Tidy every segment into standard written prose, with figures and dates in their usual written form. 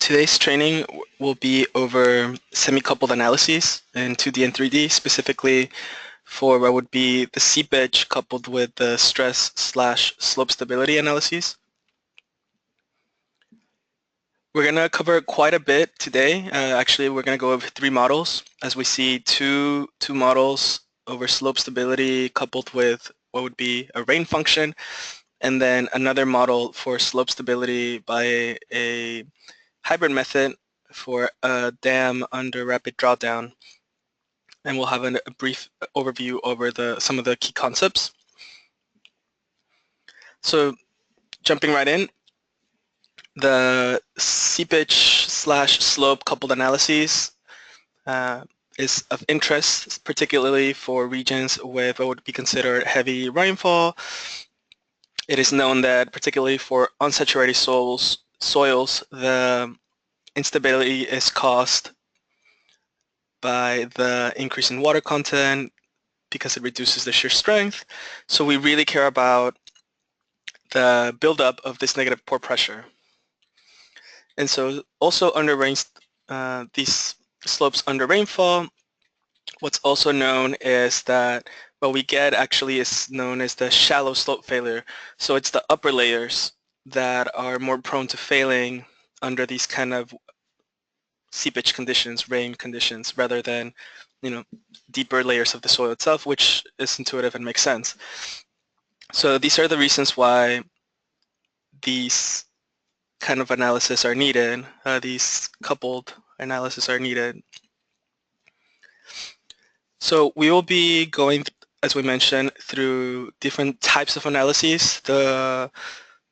Today's training will be over semi-coupled analyses in 2D and 3D, specifically for what would be the seepage coupled with the stress/slope stability analyses. We're going to cover quite a bit today. Actually, we're going to go over 3 models, as we see two models over slope stability coupled with what would be a rain function, and then another model for slope stability by a hybrid method for a dam under rapid drawdown. And we'll have a brief overview over some of the key concepts. So jumping right in, the seepage/slope coupled analyses is of interest, particularly for regions with what would be considered heavy rainfall. It is known that particularly for unsaturated soils, the instability is caused by the increase in water content because it reduces the shear strength. So we really care about the buildup of this negative pore pressure. And so also under these slopes under rainfall, what's also known is that what we get actually is known as the shallow slope failure. So it's the upper layers that are more prone to failing under these kind of seepage conditions, rain conditions, rather than deeper layers of the soil itself, which is intuitive and makes sense. So these are the reasons why these kind of analysis are needed. These coupled analysis are needed. So we will be going, as we mentioned, through different types of analyses. The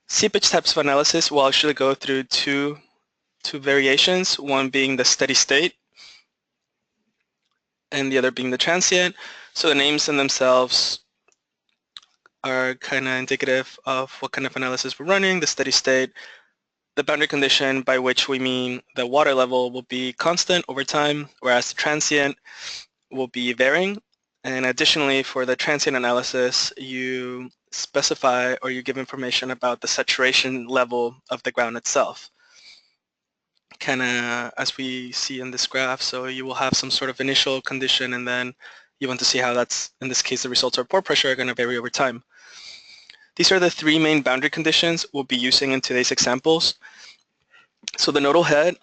seepage types of analysis will actually go through two variations, one being the steady state and the other being the transient. So the names in themselves are kind of indicative of what kind of analysis we're running. The steady state, the boundary condition by which we mean the water level will be constant over time, whereas the transient will be varying. And additionally, for the transient analysis, you specify or you give information about the saturation level of the ground itself, kind of as we see in this graph. So you will have some sort of initial condition, and then you want to see how that's, in this case, the results of pore pressure are going to vary over time. These are the 3 main boundary conditions we'll be using in today's examples. So the nodal head,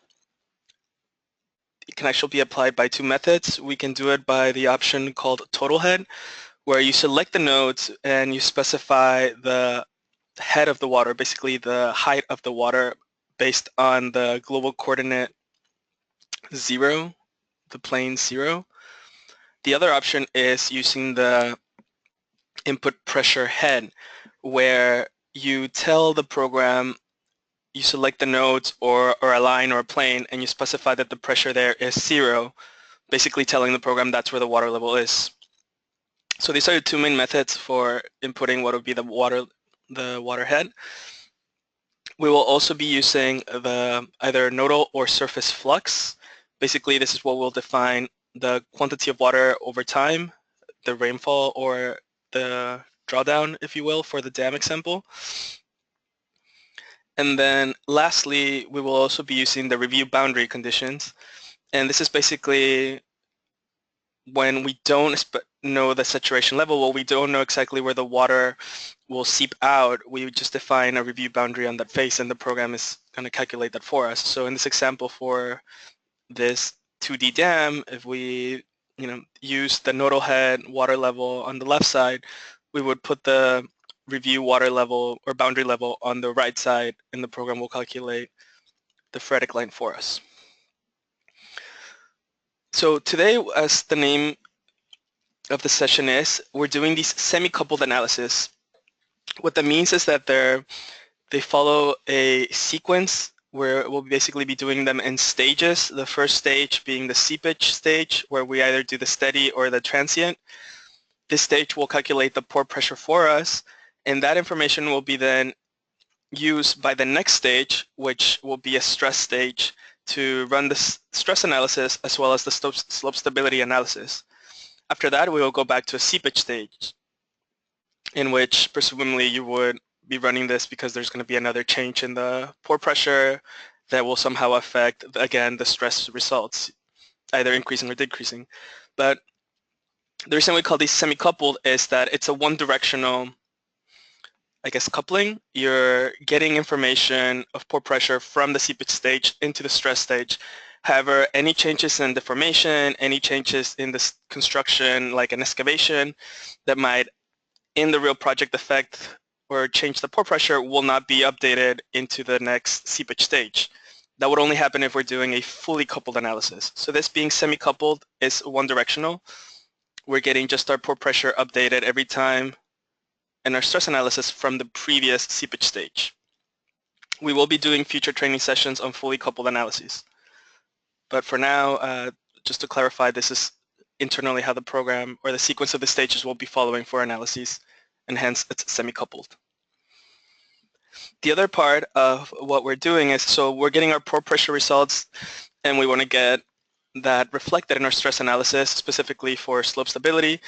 it can actually be applied by 2 methods. We can do it by the option called total head, where you select the nodes and you specify the head of the water, basically the height of the water based on the global coordinate 0, the plane 0. The other option is using the input pressure head, where you tell the program, you select the nodes or a line or a plane, and you specify that the pressure there is 0, basically telling the program that's where the water level is. So these are the 2 main methods for inputting what would be the water head. We will also be using the either nodal or surface flux. Basically, this is what will define the quantity of water over time, the rainfall or the drawdown, if you will, for the dam example. And then lastly, we will also be using the review boundary conditions. And this is basically when we don't know the saturation level, well, we don't know exactly where the water will seep out, we just define a review boundary on that face, and the program is going to calculate that for us. So in this example for this 2D dam, if we use the nodal head water level on the left side, we would put the review water level or boundary level on the right side, and the program will calculate the phreatic line for us. So today, as the name of the session is, we're doing these semi-coupled analysis. What that means is that they follow a sequence where we'll basically be doing them in stages. The first stage being the seepage stage, where we either do the steady or the transient. This stage will calculate the pore pressure for us, and that information will be then used by the next stage, which will be a stress stage, to run the stress analysis as well as the slope stability analysis. After that, we will go back to a seepage stage, in which presumably you would be running this because there's going to be another change in the pore pressure that will somehow affect, again, the stress results, either increasing or decreasing. But the reason we call these semi-coupled is that it's a one-directional, I guess, coupling. You're getting information of pore pressure from the seepage stage into the stress stage. However, any changes in deformation, any changes in the construction, like an excavation, that might, in the real project, affect or change the pore pressure will not be updated into the next seepage stage. That would only happen if we're doing a fully coupled analysis. So this being semi-coupled is one-directional. We're getting just our pore pressure updated every time and our stress analysis from the previous seepage stage. We will be doing future training sessions on fully coupled analyses. But for now, just to clarify, this is internally how the program or the sequence of the stages will be following for analyses, and hence it's semi-coupled. The other part of what we're doing is, so we're getting our pore pressure results, and we want to get that reflected in our stress analysis, specifically for slope stability.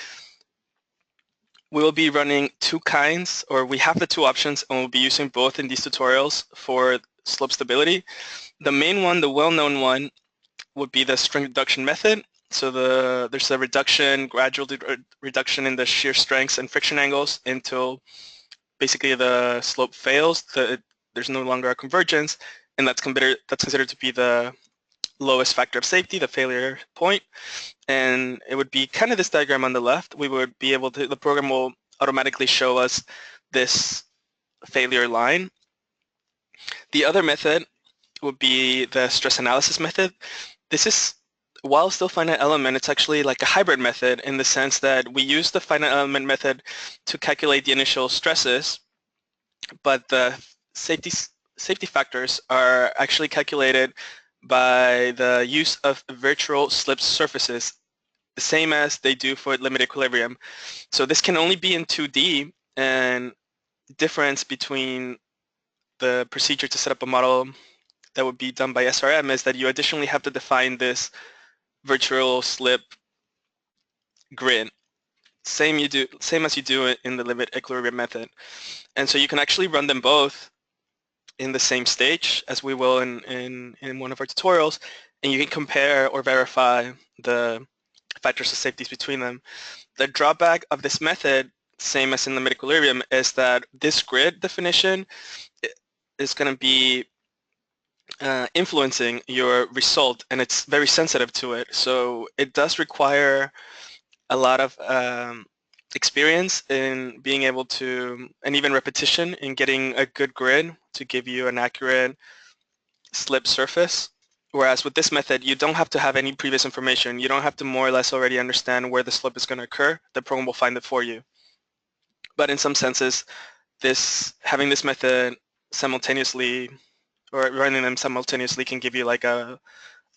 We will be running two kinds, or we have the two options, and we'll be using both in these tutorials for slope stability. The main one, the well-known one, would be the strength reduction method. So there's a reduction, gradual reduction in the shear strengths and friction angles until basically the slope fails. There's no longer a convergence, and that's considered to be the lowest factor of safety, the failure point. And it would be kind of this diagram on the left. We would be able to, the program will automatically show us this failure line. The other method would be the stress analysis method. This is, while still finite element, it's actually like a hybrid method in the sense that we use the finite element method to calculate the initial stresses, but the safety factors are actually calculated by the use of virtual slip surfaces, the same as they do for limit equilibrium. So this can only be in 2D, and the difference between the procedure to set up a model that would be done by SRM is that you additionally have to define this virtual slip grid, same as you do it in the limit equilibrium method. And so you can actually run them both in the same stage, as we will in one of our tutorials, and you can compare or verify the factors of safety between them. The drawback of this method, same as in limit equilibrium, is that this grid definition is going to be influencing your result, and it's very sensitive to it. So it does require a lot of experience in being able to, and even repetition in getting a good grid to give you an accurate slip surface. Whereas with this method, you don't have to have any previous information. You don't have to more or less already understand where the slip is going to occur. The program will find it for you. But in some senses, having this method simultaneously, or running them simultaneously, can give you like a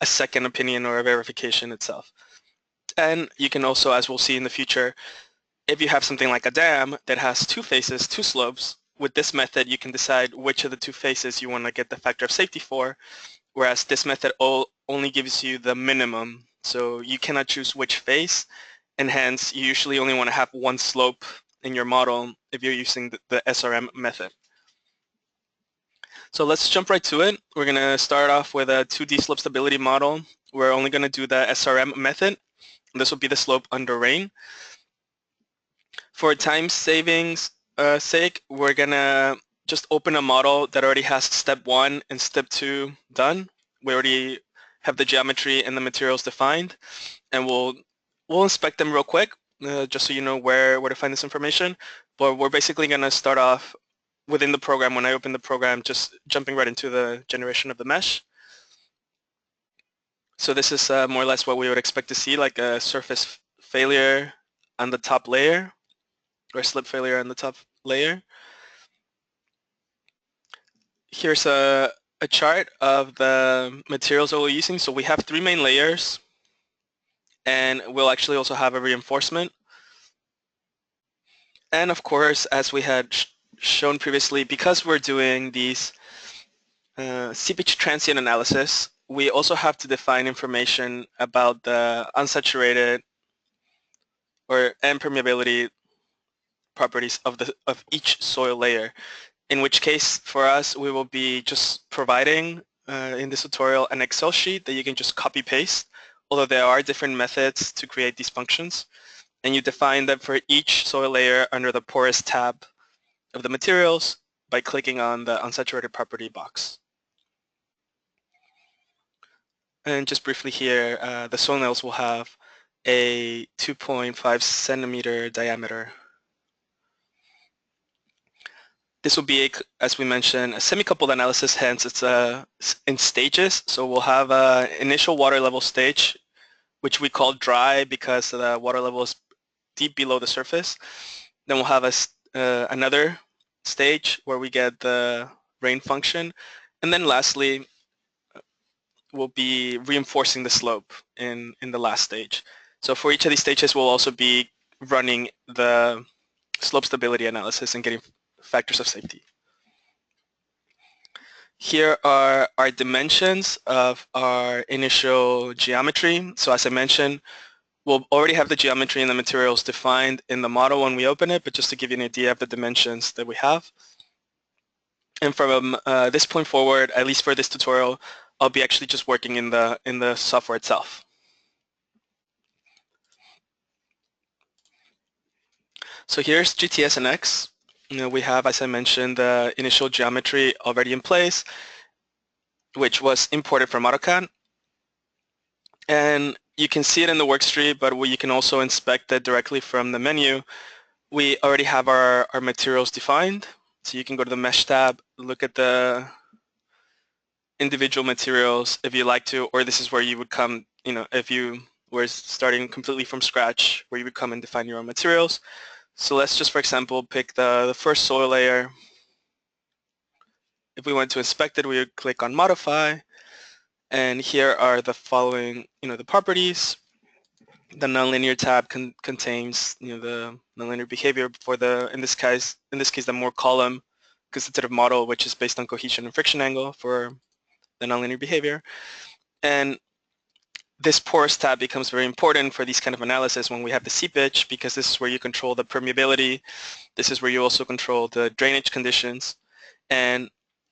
second opinion or a verification itself. And you can also, as we'll see in the future, if you have something like a dam that has two faces, two slopes, with this method you can decide which of the two faces you want to get the factor of safety for, whereas this method only gives you the minimum. So you cannot choose which face, and hence you usually only want to have one slope in your model if you're using the SRM method. So let's jump right to it. We're going to start off with a 2D slope stability model. We're only going to do the SRM method. This will be the slope under rain. For time savings sake, we're going to just open a model that already has step 1 and step 2 done. We already have the geometry and the materials defined, and we'll inspect them real quick, just so you know where to find this information. But we're basically going to start off within the program. When I open the program, just jumping right into the generation of the mesh. So this is more or less what we would expect to see, like a surface failure on the top layer, or slip failure on the top layer. Here's a chart of the materials that we're using. So we have 3 main layers, and we'll actually also have a reinforcement. And of course, as we had shown previously, because we're doing these seepage transient analysis, we also have to define information about the unsaturated or impermeability properties of each soil layer, in which case for us we will be just providing in this tutorial an Excel sheet that you can just copy paste, although there are different methods to create these functions. And you define that for each soil layer under the porous tab of the materials by clicking on the unsaturated property box. And just briefly here, the soil nails will have a 2.5 centimeter diameter. This will be, as we mentioned, a semi-coupled analysis, hence it's in stages. So we'll have an initial water level stage, which we call dry because the water level is deep below the surface. Then we'll have another stage where we get the rain function. And then lastly, we'll be reinforcing the slope in the last stage. So for each of these stages, we'll also be running the slope stability analysis and getting factors of safety. Here are our dimensions of our initial geometry. So as I mentioned, we'll already have the geometry and the materials defined in the model when we open it, but just to give you an idea of the dimensions that we have. And from this point forward, at least for this tutorial, I'll be actually just working in the software itself. So here's GTS and X. We have, as I mentioned, the initial geometry already in place, which was imported from AutoCAD. And you can see it in the worksheet, but you can also inspect it directly from the menu. We already have our materials defined. So you can go to the Mesh tab, look at the individual materials if you like to, or this is where you would come, if you were starting completely from scratch, where you would come and define your own materials. So let's just, for example, pick the first soil layer. If we want to inspect it, we would click on Modify. And here are the following, the properties. The nonlinear tab contains, the nonlinear behavior for in this case, the Moore column constitutive model, which is based on cohesion and friction angle for the nonlinear behavior. And this porous tab becomes very important for these kind of analysis when we have the seepage, because this is where you control the permeability. This is where you also control the drainage conditions. And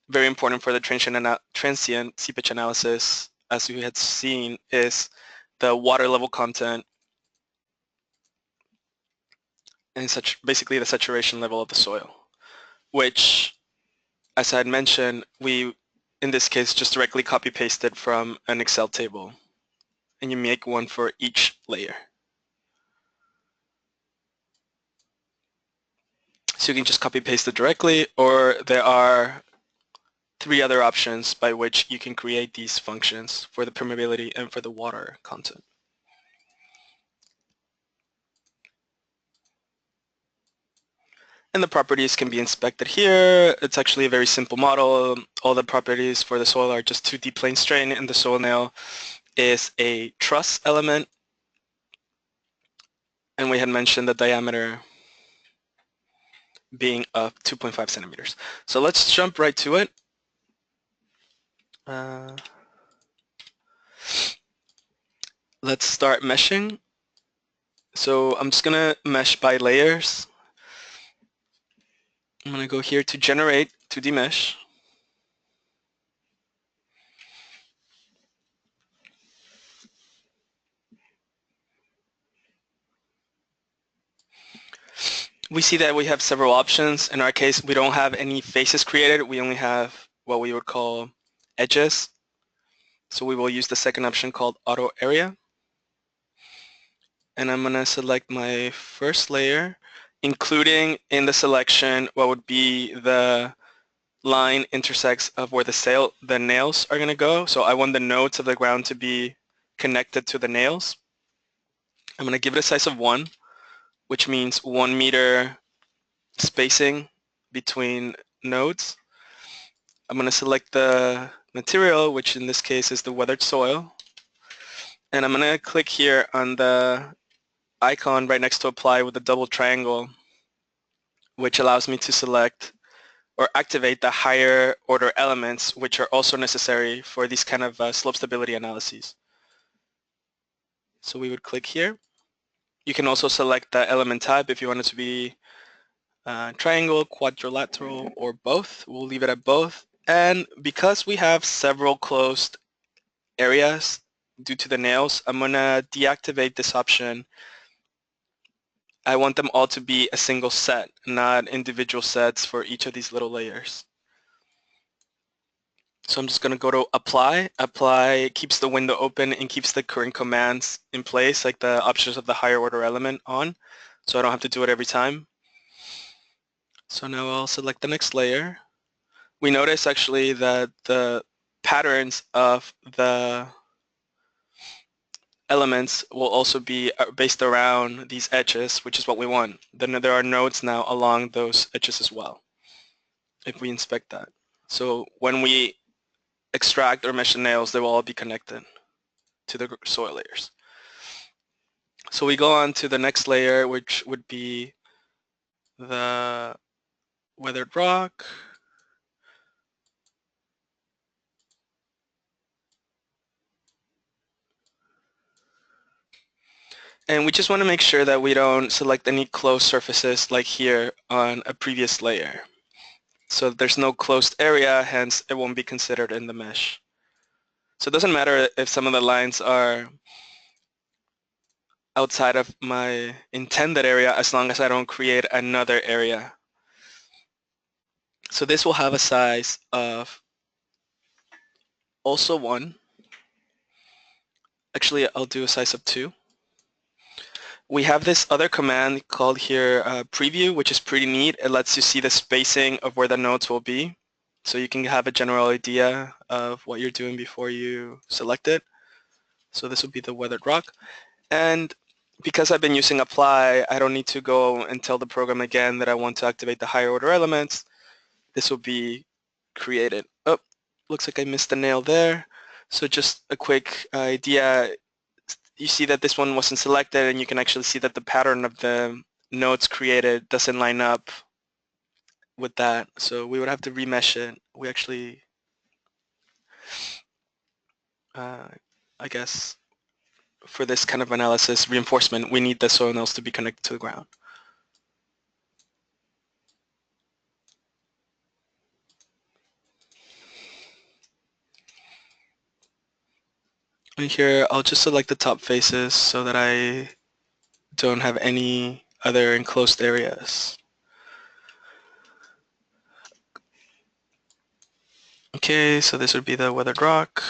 very important for the transient seepage analysis, as we had seen, is the water level content and basically the saturation level of the soil, which, as I had mentioned, we, in this case, just directly copy pasted from an Excel table, and you make one for each layer. So you can just copy paste it directly, or there are 3 other options by which you can create these functions for the permeability and for the water content. And the properties can be inspected here. It's actually a very simple model. All the properties for the soil are just 2D plane strain, and the soil nail is a truss element. And we had mentioned the diameter being of 2.5 centimeters. So let's jump right to it. Let's start meshing. So I'm just gonna mesh by layers. I'm gonna go here to generate 2D mesh. We see that we have several options. In our case, we don't have any faces created. We only have what we would call edges. So we will use the second option called auto area. And I'm gonna select my first layer, including in the selection what would be the line intersects of where the nails are gonna go. So I want the nodes of the ground to be connected to the nails. I'm gonna give it a size of 1, which means 1 meter spacing between nodes. I'm gonna select the material, which in this case is the weathered soil. And I'm gonna click here on the icon right next to apply with the double triangle, which allows me to select or activate the higher order elements, which are also necessary for these kind of slope stability analyses. So we would click here. You can also select the element type if you want it to be triangle, quadrilateral, or both. We'll leave it at both. And because we have several closed areas due to the nails, I'm gonna deactivate this option. I want them all to be a single set, not individual sets for each of these little layers. So I'm just going to go to apply. Apply keeps the window open and keeps the current commands in place, like the options of the higher order element on, so I don't have to do it every time. So now I'll select the next layer. We notice actually that the patterns of the elements will also be based around these edges, which is what we want. Then there are nodes now along those edges as well, if we inspect that. So when we extract or mesh the nails, they will all be connected to the soil layers. So we go on to the next layer, which would be the weathered rock. And we just want to make sure that we don't select any closed surfaces like here on a previous layer. So there's no closed area, hence it won't be considered in the mesh. So it doesn't matter if some of the lines are outside of my intended area as long as I don't create another area. So this will have a size of also 1. Actually, I'll do a size of 2. We have this other command called here preview, which is pretty neat. It lets you see the spacing of where the nodes will be. So you can have a general idea of what you're doing before you select it. So this would be the weathered rock. And because I've been using apply, I don't need to go and tell the program again that I want to activate the higher order elements. This will be created. Oh, looks like I missed the nail there. So just a quick idea. You see that this one wasn't selected, and you can actually see that the pattern of the nodes created doesn't line up with that. So we would have to remesh it. We actually, I guess, for this kind of analysis, reinforcement, we need the soil nails to be connected to the ground. And here, I'll just select the top faces so that I don't have any other enclosed areas. Okay, so this would be the weathered rock.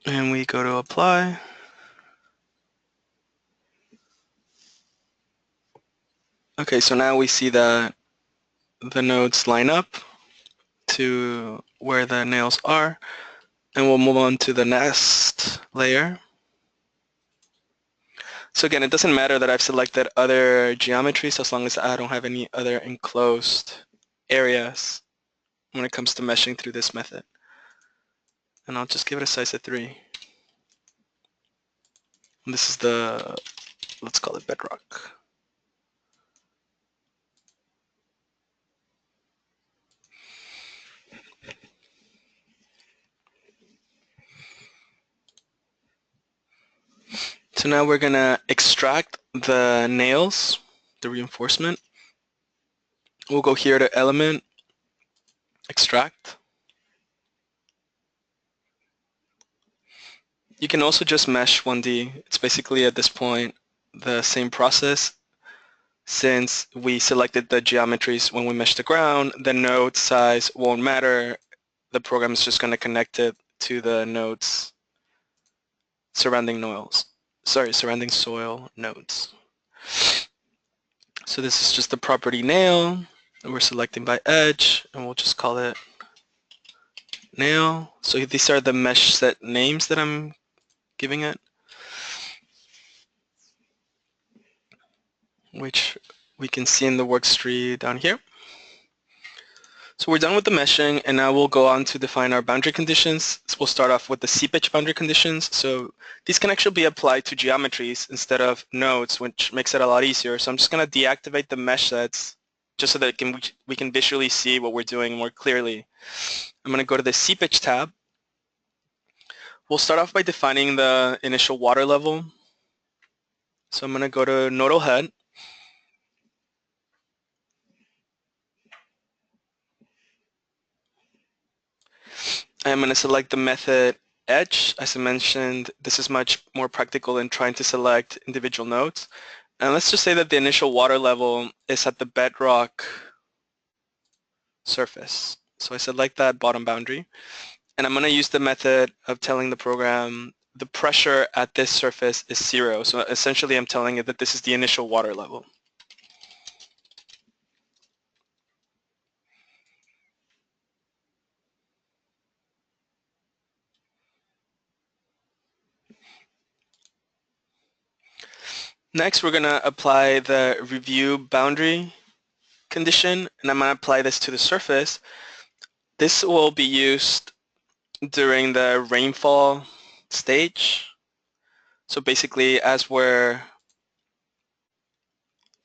And we go to apply. Okay, so now we see that the nodes line up to where the nails are, and we'll move on to the next layer. So again, it doesn't matter that I've selected other geometries as long as I don't have any other enclosed areas when it comes to meshing through this method. And I'll just give it a size of 3. And this is the, let's call it bedrock. So now we're going to extract the nails, the reinforcement. We'll go here to element, extract. You can also just mesh 1D. It's basically at this point the same process. Since we selected the geometries when we mesh the ground, the node size won't matter. The program is just going to connect it to the nodes surrounding soil nodes. So this is just the property nail. We're selecting by edge, and we'll just call it nail. So these are the mesh set names that I'm giving it, which we can see in the workstream down here. So we're done with the meshing, and now we'll go on to define our boundary conditions. So we'll start off with the seepage boundary conditions. So these can actually be applied to geometries instead of nodes, which makes it a lot easier. So I'm just going to deactivate the mesh sets just so that we can visually see what we're doing more clearly. I'm going to go to the seepage tab. We'll start off by defining the initial water level. So I'm going to go to nodal head. I'm going to select the method edge. As I mentioned, this is much more practical than trying to select individual nodes. And let's just say that the initial water level is at the bedrock surface. So I select that bottom boundary. And I'm going to use the method of telling the program the pressure at this surface is 0. So essentially I'm telling it that this is the initial water level. Next, we're going to apply the review boundary condition, and I'm going to apply this to the surface. This will be used during the rainfall stage. So basically, as we're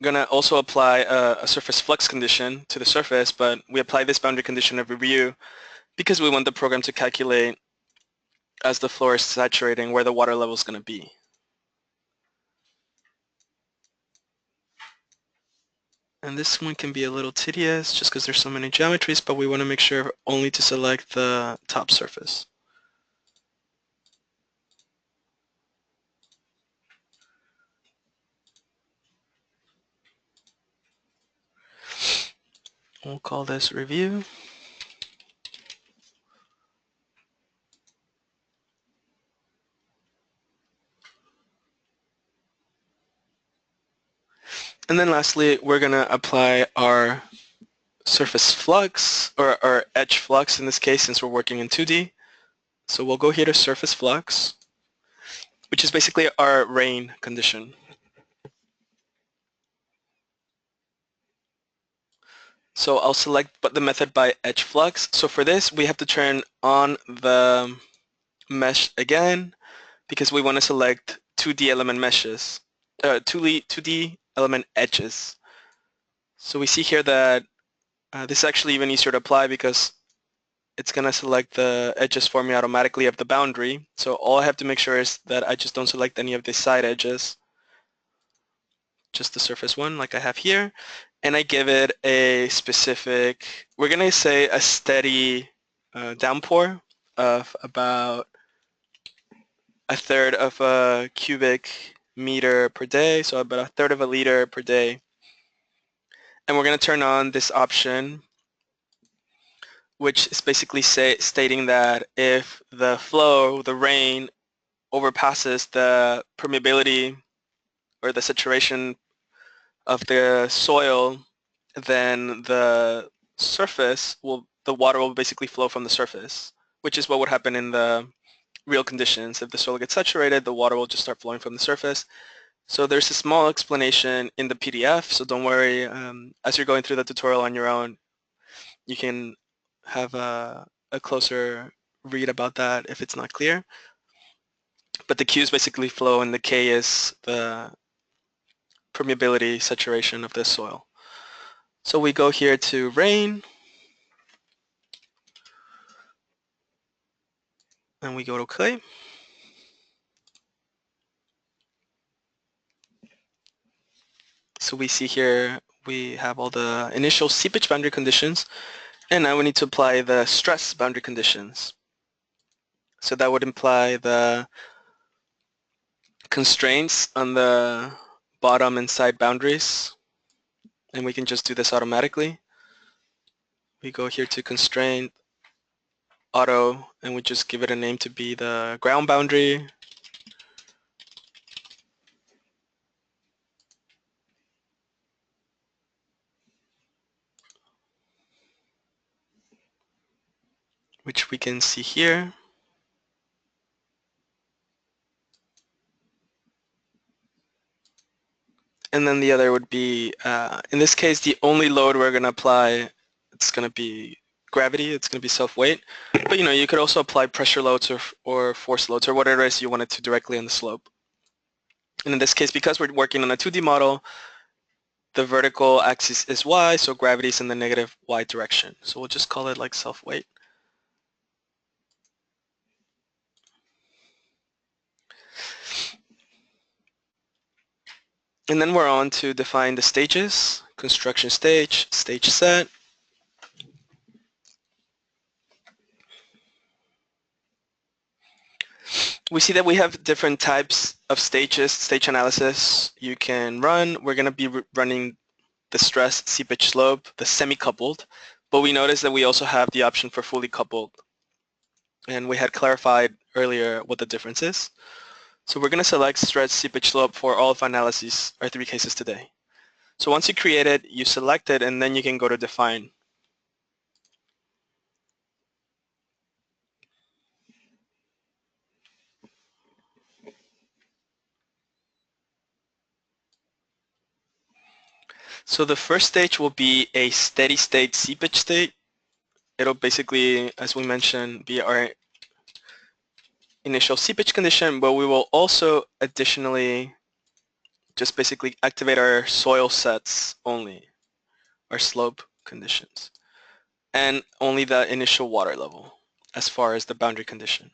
going to also apply a surface flux condition to the surface, but we apply this boundary condition of review because we want the program to calculate as the floor is saturating where the water level is going to be. And this one can be a little tedious just because there's so many geometries, but we want to make sure only to select the top surface. We'll call this review. And then lastly, we're going to apply our surface flux, or our edge flux in this case, since we're working in 2D. So we'll go here to surface flux, which is basically our rain condition. So I'll select the method by edge flux. So for this, we have to turn on the mesh again, because we want to select 2D element meshes, 2D element edges. So we see here that this is actually even easier to apply because it's going to select the edges for me automatically of the boundary. So all I have to make sure is that I just don't select any of the side edges, just the surface one like I have here. And I give it a specific, we're going to say a steady downpour of about 1/3 of a cubic meter per day, so about 1/3 of a liter per day. And we're going to turn on this option, which is basically stating that if the flow, the rain, overpasses the permeability or the saturation of the soil, then the water will basically flow from the surface, which is what would happen in the real conditions. If the soil gets saturated, the water will just start flowing from the surface. So there's a small explanation in the PDF, so don't worry. As you're going through the tutorial on your own, you can have a closer read about that if it's not clear. But the Q's basically flow and the K is the permeability saturation of the soil. So we go here to rain, and we go to clay. So we see here we have all the initial seepage boundary conditions, and now we need to apply the stress boundary conditions. So that would imply the constraints on the bottom and side boundaries, and we can just do this automatically. We go here to constraint, auto, and we just give it a name to be the ground boundary. Which we can see here. And then the other would be, in this case, the only load we're going to apply, it's going to be gravity, it's going to be self-weight. But you could also apply pressure loads or force loads or whatever it is you want it to directly on the slope. And in this case, because we're working on a 2D model, The vertical axis is y, so gravity is in the negative y direction. So we'll just call it like self-weight. And then we're on to define the stages: construction stage, stage set. We see that we have different types of stages, stage analysis you can run. We're going to be running the stress, seepage, slope, the semi-coupled, but we notice that we also have the option for fully coupled. And we had clarified earlier what the difference is. So we're going to select stress, seepage, slope for all of our analyses, our 3 cases today. So once you create it, you select it, and then you can go to define. So the first stage will be a steady state seepage state. It'll basically, as we mentioned, be our initial seepage condition, but we will also additionally just basically activate our soil sets only, our slope conditions, and only the initial water level as far as the boundary condition.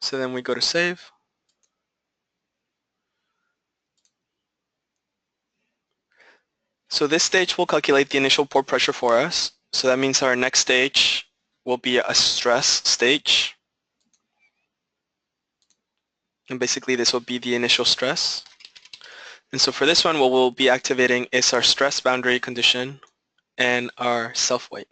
So then we go to save. So this stage will calculate the initial pore pressure for us. So that means our next stage will be a stress stage. And basically this will be the initial stress. And so for this one, what we'll be activating is our stress boundary condition and our self-weight.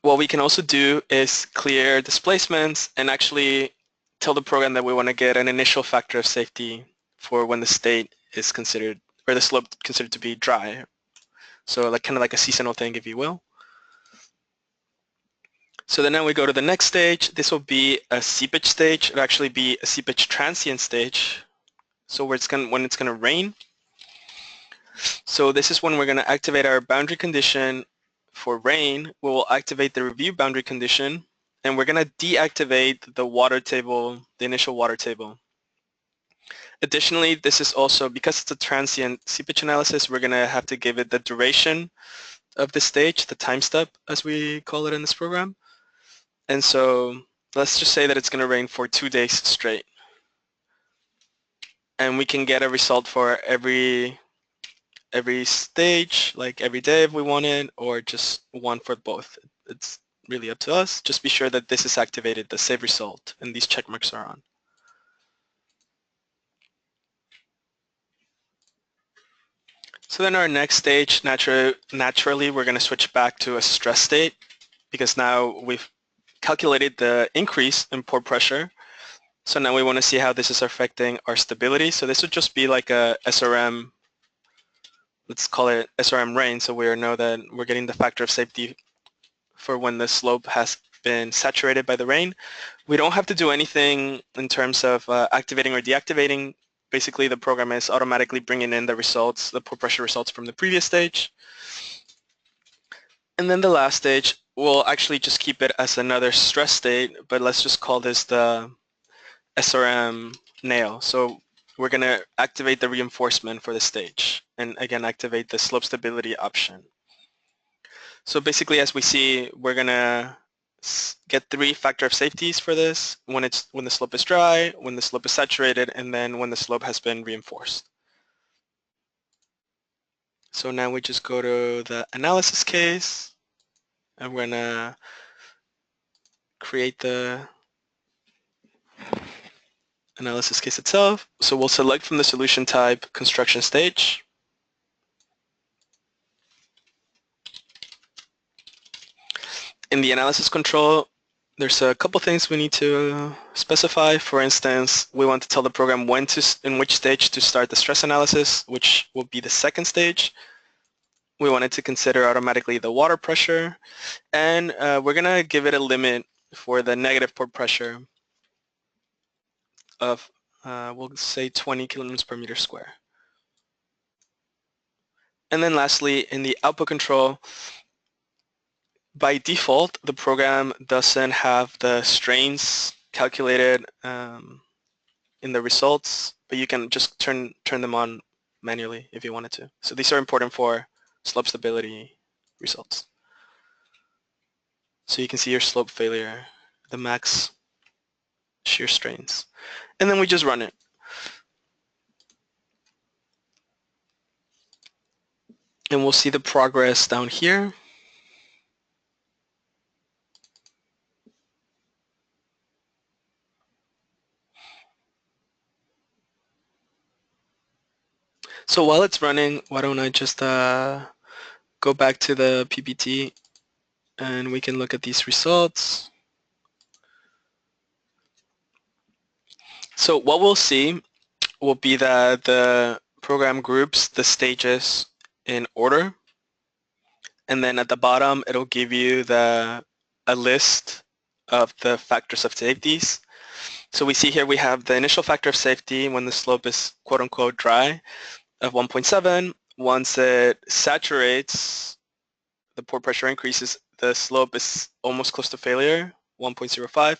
What we can also do is clear displacements and actually tell the program that we want to get an initial factor of safety for when the state is considered, or the slope considered to be dry. So like kind of like a seasonal thing, if you will. So then now we go to the next stage. This will be a seepage stage. It'll actually be a seepage transient stage. So where when it's going to rain. So this is when we're going to activate our boundary condition for rain. We will activate the review boundary condition, and we're going to deactivate the water table, the initial water table. Additionally, this is also, because it's a transient seepage analysis, we're going to have to give it the duration of the stage, the time step, as we call it in this program. And so let's just say that it's going to rain for 2 days straight. And we can get a result for every stage, like every day if we want it, or just one for both. It's really up to us. Just be sure that this is activated, the save result, and these check marks are on. So then our next stage, naturally, we're going to switch back to a stress state, because now we've calculated the increase in pore pressure. So now we want to see how this is affecting our stability. So this would just be like a SRM, let's call it SRM rain, so we know that we're getting the factor of safety for when the slope has been saturated by the rain. We don't have to do anything in terms of activating or deactivating. Basically, the program is automatically bringing in the results, the pore pressure results from the previous stage. And then the last stage, we'll actually just keep it as another stress state, but let's just call this the SRM nail. So we're going to activate the reinforcement for the stage, and again activate the slope stability option. So basically, as we see, we're going to get 3 factor of safeties for this: when the slope is dry, when the slope is saturated, and then when the slope has been reinforced. So now we just go to the analysis case, and we're going to create the analysis case itself. So we'll select from the solution type construction stage. In the analysis control, there's a couple things we need to specify. For instance, we want to tell the program in which stage to start the stress analysis, which will be the second stage. We want it to consider automatically the water pressure, and we're going to give it a limit for the negative pore pressure of, we'll say 20 kilonewtons per meter square. And then lastly, in the output control, by default, the program doesn't have the strains calculated in the results but you can just turn them on manually if you wanted to. So these are important for slope stability results. So you can see your slope failure, the max shear strains. And then we just run it. And we'll see the progress down here. So while it's running, why don't I just go back to the PPT and we can look at these results. So what we'll see will be that the program groups the stages in order. And then at the bottom, it'll give you a list of the factors of safeties. So we see here we have the initial factor of safety when the slope is quote unquote dry of 1.7. Once it saturates, the pore pressure increases, the slope is almost close to failure, 1.05.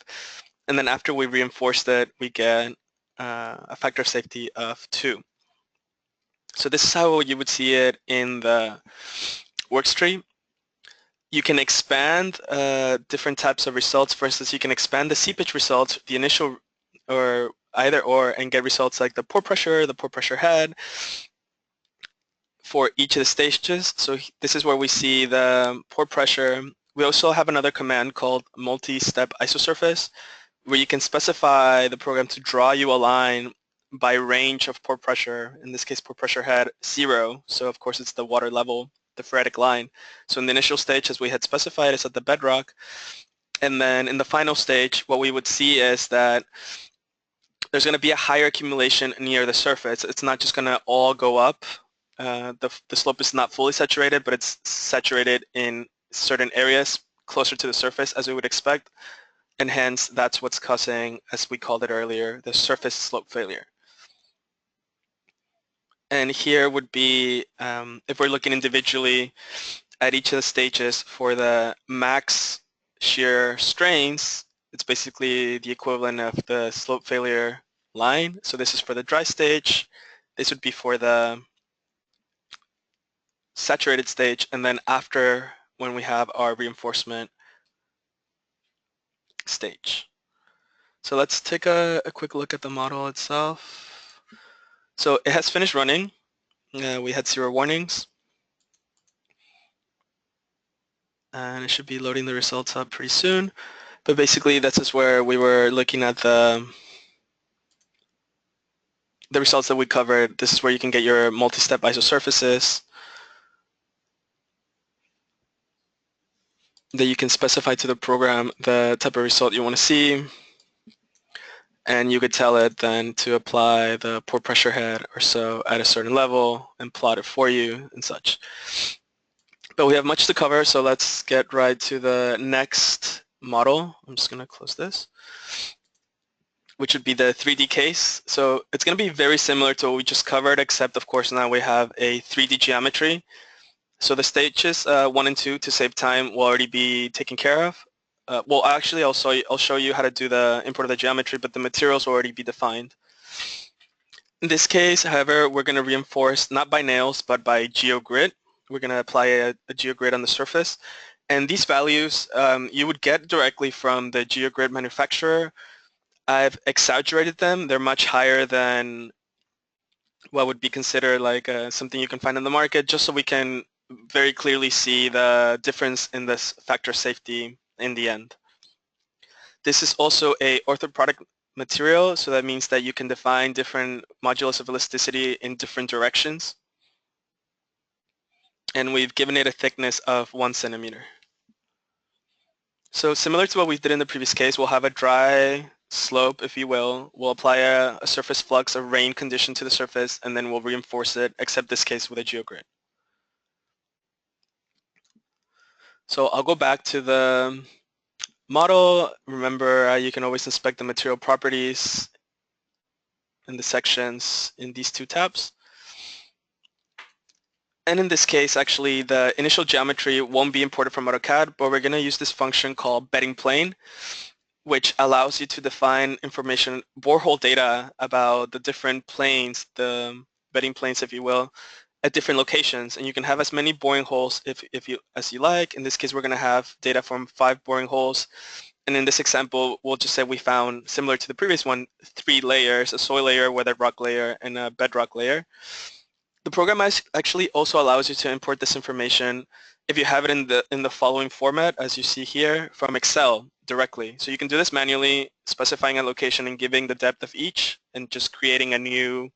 And then after we reinforce that, we get a factor of safety of 2. So this is how you would see it in the workstream. You can expand different types of results. For instance, you can expand the seepage results, the initial or either or, and get results like the pore pressure head for each of the stages. So this is where we see the pore pressure. We also have another command called multi-step isosurface, where you can specify the program to draw you a line by range of pore pressure. In this case, pore pressure head 0. So of course it's the water level, the phreatic line. So in the initial stage, as we had specified, it's at the bedrock. And then in the final stage, what we would see is that there's going to be a higher accumulation near the surface. It's not just going to all go up. The slope is not fully saturated, but it's saturated in certain areas closer to the surface as we would expect. And hence, that's what's causing, as we called it earlier, the surface slope failure. And here would be, if we're looking individually at each of the stages for the max shear strains, it's basically the equivalent of the slope failure line. So this is for the dry stage. This would be for the saturated stage. And then after, when we have our reinforcement stage. So let's take a quick look at the model itself. So it has finished running. We had 0 warnings. And it should be loading the results up pretty soon. But basically, this is where we were looking at the results that we covered. This is where you can get your multi-step isosurfaces that you can specify to the program the type of result you want to see. And you could tell it then to apply the pore pressure head or so at a certain level and plot it for you and such. But we have much to cover, so let's get right to the next model. I'm just going to close this, which would be the 3D case. So it's going to be very similar to what we just covered, except of course now we have a 3D geometry. So the stages 1 and 2, to save time, will already be taken care of. Well, actually, I'll show you how to do the import of the geometry, but the materials will already be defined. In this case, however, we're going to reinforce not by nails, but by geogrid. We're going to apply a geogrid on the surface. And these values you would get directly from the geogrid manufacturer. I've exaggerated them. They're much higher than what would be considered like something you can find in the market, just so we can very clearly see the difference in this factor safety in the end. This is also a orthoproduct material, so that means that you can define different modulus of elasticity in different directions. And we've given it a thickness of 1 centimeter. So similar to what we did in the previous case, we'll have a dry slope, if you will. We'll apply a surface flux, a rain condition to the surface, and then we'll reinforce it, except this case with a geogrid. So I'll go back to the model. Remember, you can always inspect the material properties in the sections in these 2 tabs. And in this case, actually, the initial geometry won't be imported from AutoCAD, but we're going to use this function called bedding plane. which allows you to define information, borehole data about the different planes, the bedding planes, if you will, at different locations. And you can have as many boring holes as you like. In this case, we're going to have data from 5 boring holes. And in this example, we'll just say we found, similar to the previous one, 3 layers, a soil layer, weathered rock layer, and a bedrock layer. The program actually also allows you to import this information if you have it in the following format, as you see here, from Excel directly. So you can do this manually, specifying a location and giving the depth of each, and just creating a new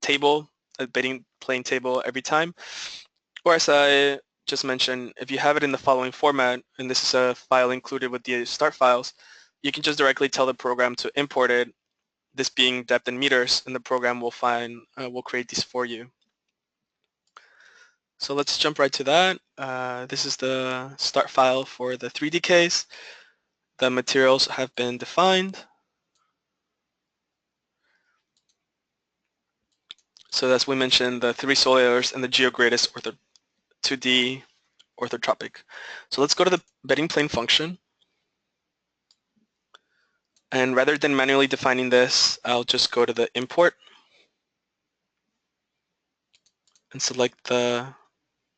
table, a bedding plane table every time. Or as I just mentioned, if you have it in the following format, and this is a file included with the start files, you can just directly tell the program to import it, this being depth in meters, and the program will create these for you. So let's jump right to that. This is the start file for the 3D case. The materials have been defined. So as we mentioned, the 3 soil layers and the geogrid is 2D orthotropic. So let's go to the bedding plane function. And rather than manually defining this, I'll just go to the import and select the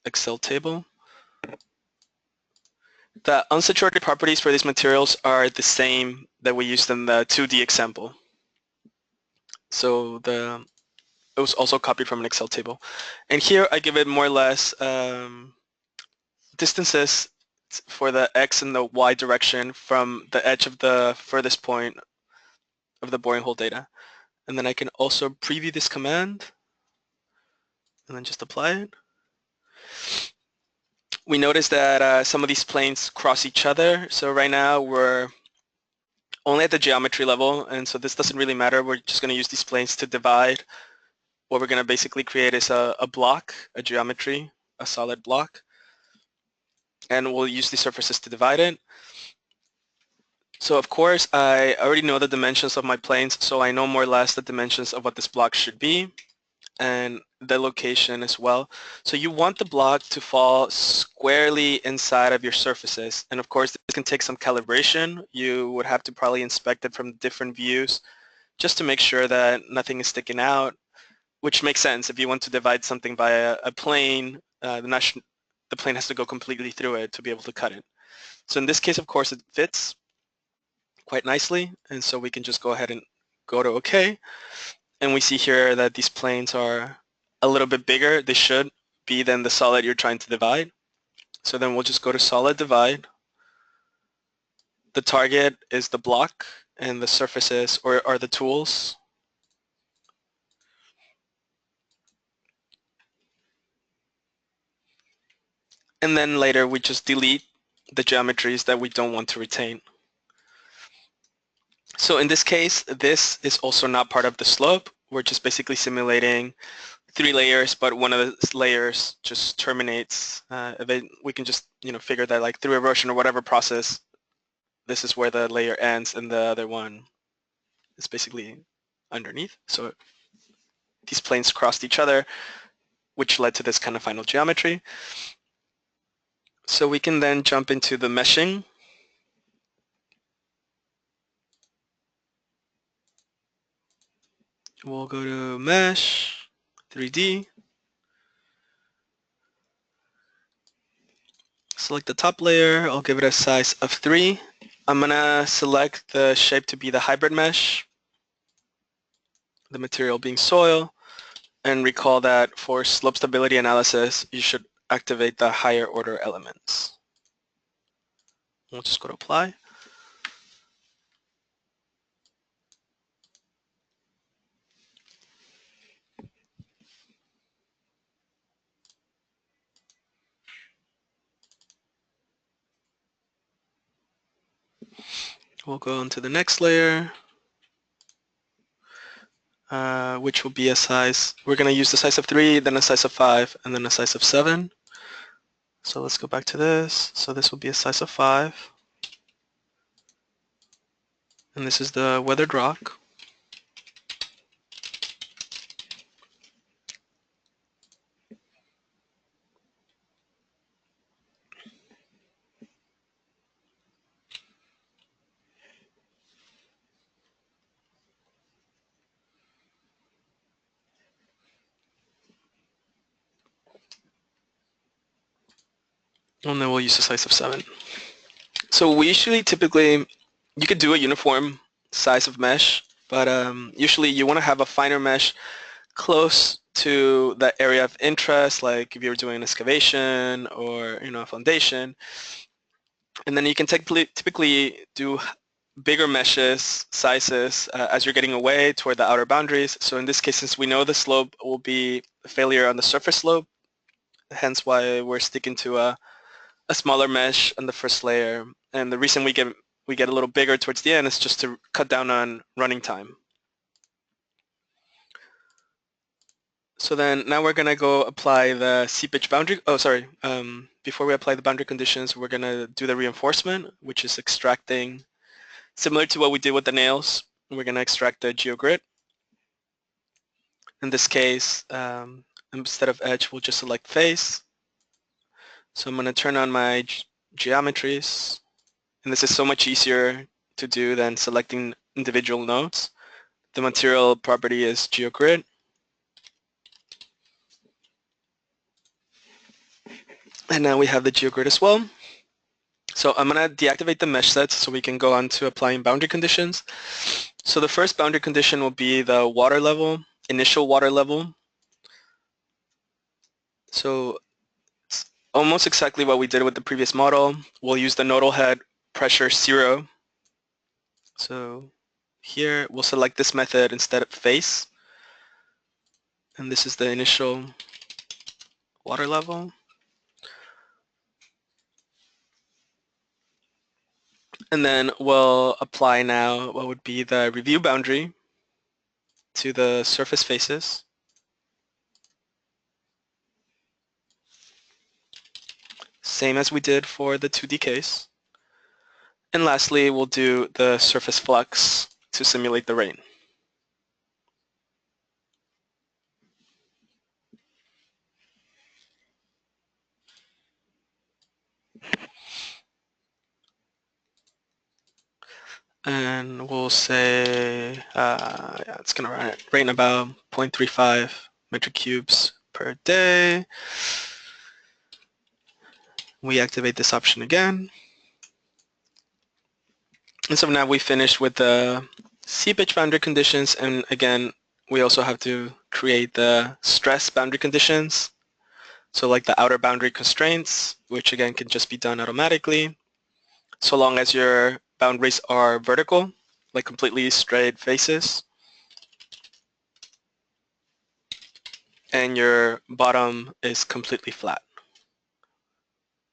Excel table. The unsaturated properties for these materials are the same that we used in the 2D example. So it was also copied from an Excel table. And here I give it more or less distances for the X and the Y direction from the edge of the furthest point of the boring hole data. And then I can also preview this command and then just apply it. We notice that some of these planes cross each other. So right now we're only at the geometry level, and so this doesn't really matter. We're just going to use these planes to divide. What we're going to basically create is a block, a geometry, a solid block, and we'll use these surfaces to divide it. So of course, I already know the dimensions of my planes, so I know more or less the dimensions of what this block should be, and the location as well. So you want the block to fall squarely inside of your surfaces. And of course, this can take some calibration. You would have to probably inspect it from different views just to make sure that nothing is sticking out, which makes sense. If you want to divide something by a plane, the plane has to go completely through it to be able to cut it. So in this case, of course, it fits quite nicely. And so we can just go ahead and go to OK. And we see here that these planes are a little bit bigger. They should be than the solid you're trying to divide. So then we'll just go to solid divide. The target is the block and the surfaces are the tools. And then later we just delete the geometries that we don't want to retain. So in this case, this is also not part of the slope. We're just basically simulating 3 layers, but one of the layers just terminates. We can just figure that like through erosion or whatever process, this is where the layer ends and the other one is basically underneath. So these planes crossed each other, which led to this kind of final geometry. So we can then jump into the meshing. We'll go to Mesh, 3D. Select the top layer. I'll give it a size of 3. I'm going to select the shape to be the hybrid mesh, the material being soil, and recall that for slope stability analysis, you should activate the higher order elements. We'll just go to Apply. We'll go on to the next layer, which will be a size. We're going to use the size of 3, then a size of 5, and then a size of 7. So let's go back to this. So this will be a size of 5. And this is the weathered rock. And then we'll use a size of 7. So we usually typically, you could do a uniform size of mesh, but usually you want to have a finer mesh close to the area of interest, like if you're doing an excavation or a foundation. And then you can typically do bigger meshes sizes as you're getting away toward the outer boundaries. So in this case, since we know the slope will be a failure on the surface slope, hence why we're sticking to a smaller mesh on the first layer. And the reason we get a little bigger towards the end is just to cut down on running time. So then now we're going to go apply the seepage boundary. Oh, sorry. Before we apply the boundary conditions, we're going to do the reinforcement, which is extracting, similar to what we did with the nails. We're going to extract the geogrid. In this case, instead of edge, we'll just select face. So I'm going to turn on my geometries. And this is so much easier to do than selecting individual nodes. The material property is geogrid. And now we have the geogrid as well. So I'm going to deactivate the mesh sets so we can go on to applying boundary conditions. So the first boundary condition will be the water level, initial water level. So it's almost exactly what we did with the previous model. We'll use the nodal head pressure 0. So here we'll select this method instead of face. And this is the initial water level. And then we'll apply now what would be the review boundary to the surface faces. Same as we did for the 2D case. And lastly, we'll do the surface flux to simulate the rain. And we'll say yeah, it's going to rain about 0.35 metric cubes per day. We activate this option again. And so now we finished with the seepage boundary conditions. And again, we also have to create the stress boundary conditions. So like the outer boundary constraints, which again can just be done automatically, so long as your boundaries are vertical, like completely straight faces, and your bottom is completely flat.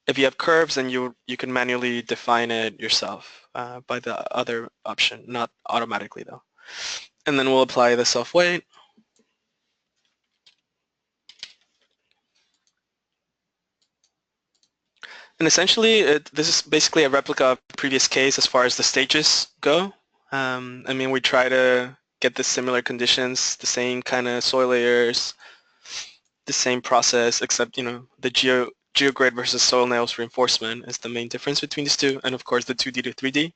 If you have curves, then you can manually define it yourself by the other option, not automatically though. And then we'll apply the self-weight. And essentially, this is basically a replica of the previous case as far as the stages go. I mean, we try to get the similar conditions, the same kind of soil layers, the same process, except, the geogrid versus soil nails reinforcement is the main difference between these two, and of course the 2D to 3D.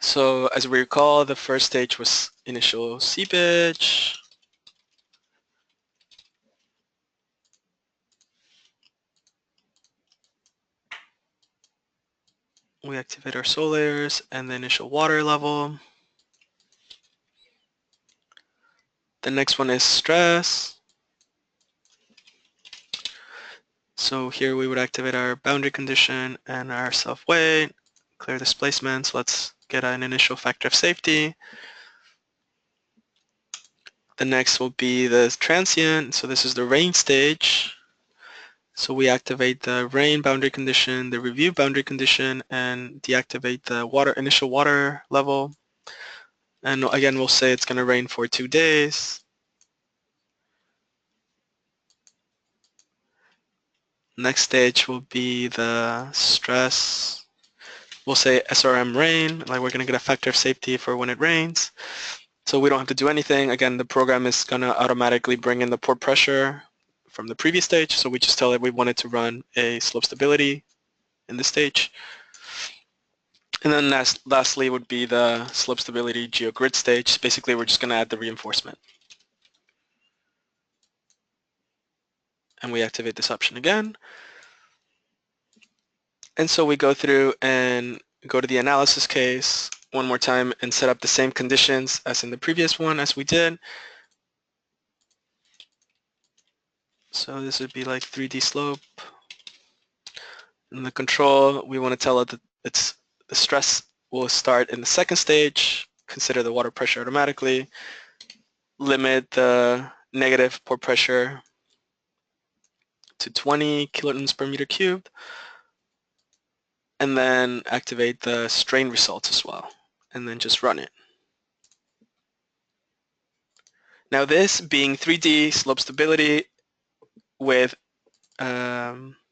So as we recall, the first stage was initial seepage. We activate our soil layers and the initial water level. The next one is stress. So here we would activate our boundary condition and our self-weight, clear displacements. Let's get an initial factor of safety. The next will be the transient. So this is the rain stage. So we activate the rain boundary condition, the review boundary condition, and deactivate the initial water level. And again, we'll say it's going to rain for 2 days. Next stage will be the stress. We'll say SRM rain, like we're going to get a factor of safety for when it rains. So we don't have to do anything. Again, the program is going to automatically bring in the pore pressure from the previous stage. So we just tell it we wanted to run a slope stability in this stage. And then lastly would be the slope stability geogrid stage. Basically, we're just going to add the reinforcement. And we activate this option again. And so we go through and go to the analysis case one more time and set up the same conditions as in the previous one as we did. So this would be like 3D slope. In the control, we want to tell it that the stress will start in the second stage, consider the water pressure automatically, limit the negative pore pressure to 20 kilotons per meter cubed, and then activate the strain results as well, and then just run it. Now this being 3D slope stability with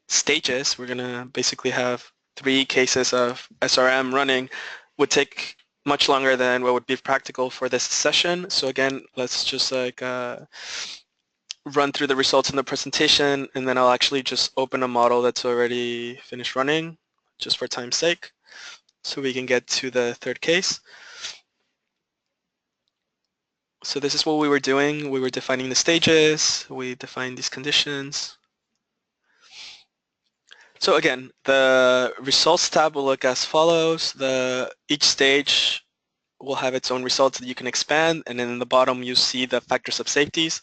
stages, we're gonna basically have 3 cases of SRM running, would take much longer than what would be practical for this session. So again, let's just like run through the results in the presentation, and then I'll actually just open a model that's already finished running, just for time's sake, so we can get to the third case. So this is what we were doing. We were defining the stages, we defined these conditions. So again, the results tab will look as follows. Each stage will have its own results that you can expand, and then in the bottom you see the factors of safeties.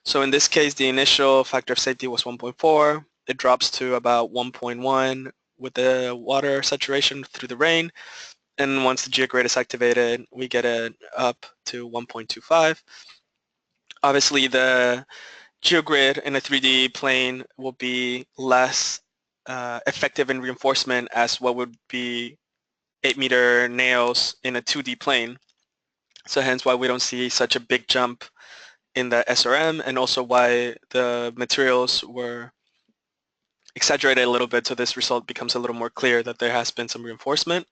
So in this case, the initial factor of safety was 1.4. It drops to about 1.1 with the water saturation through the rain. And once the geogrid is activated, we get it up to 1.25. Obviously, the geogrid in a 3D plane will be less effective in reinforcement as what would be 8-meter nails in a 2D plane. So hence why we don't see such a big jump in the SRM, and also why the materials were exaggerated a little bit, so this result becomes a little more clear that there has been some reinforcement.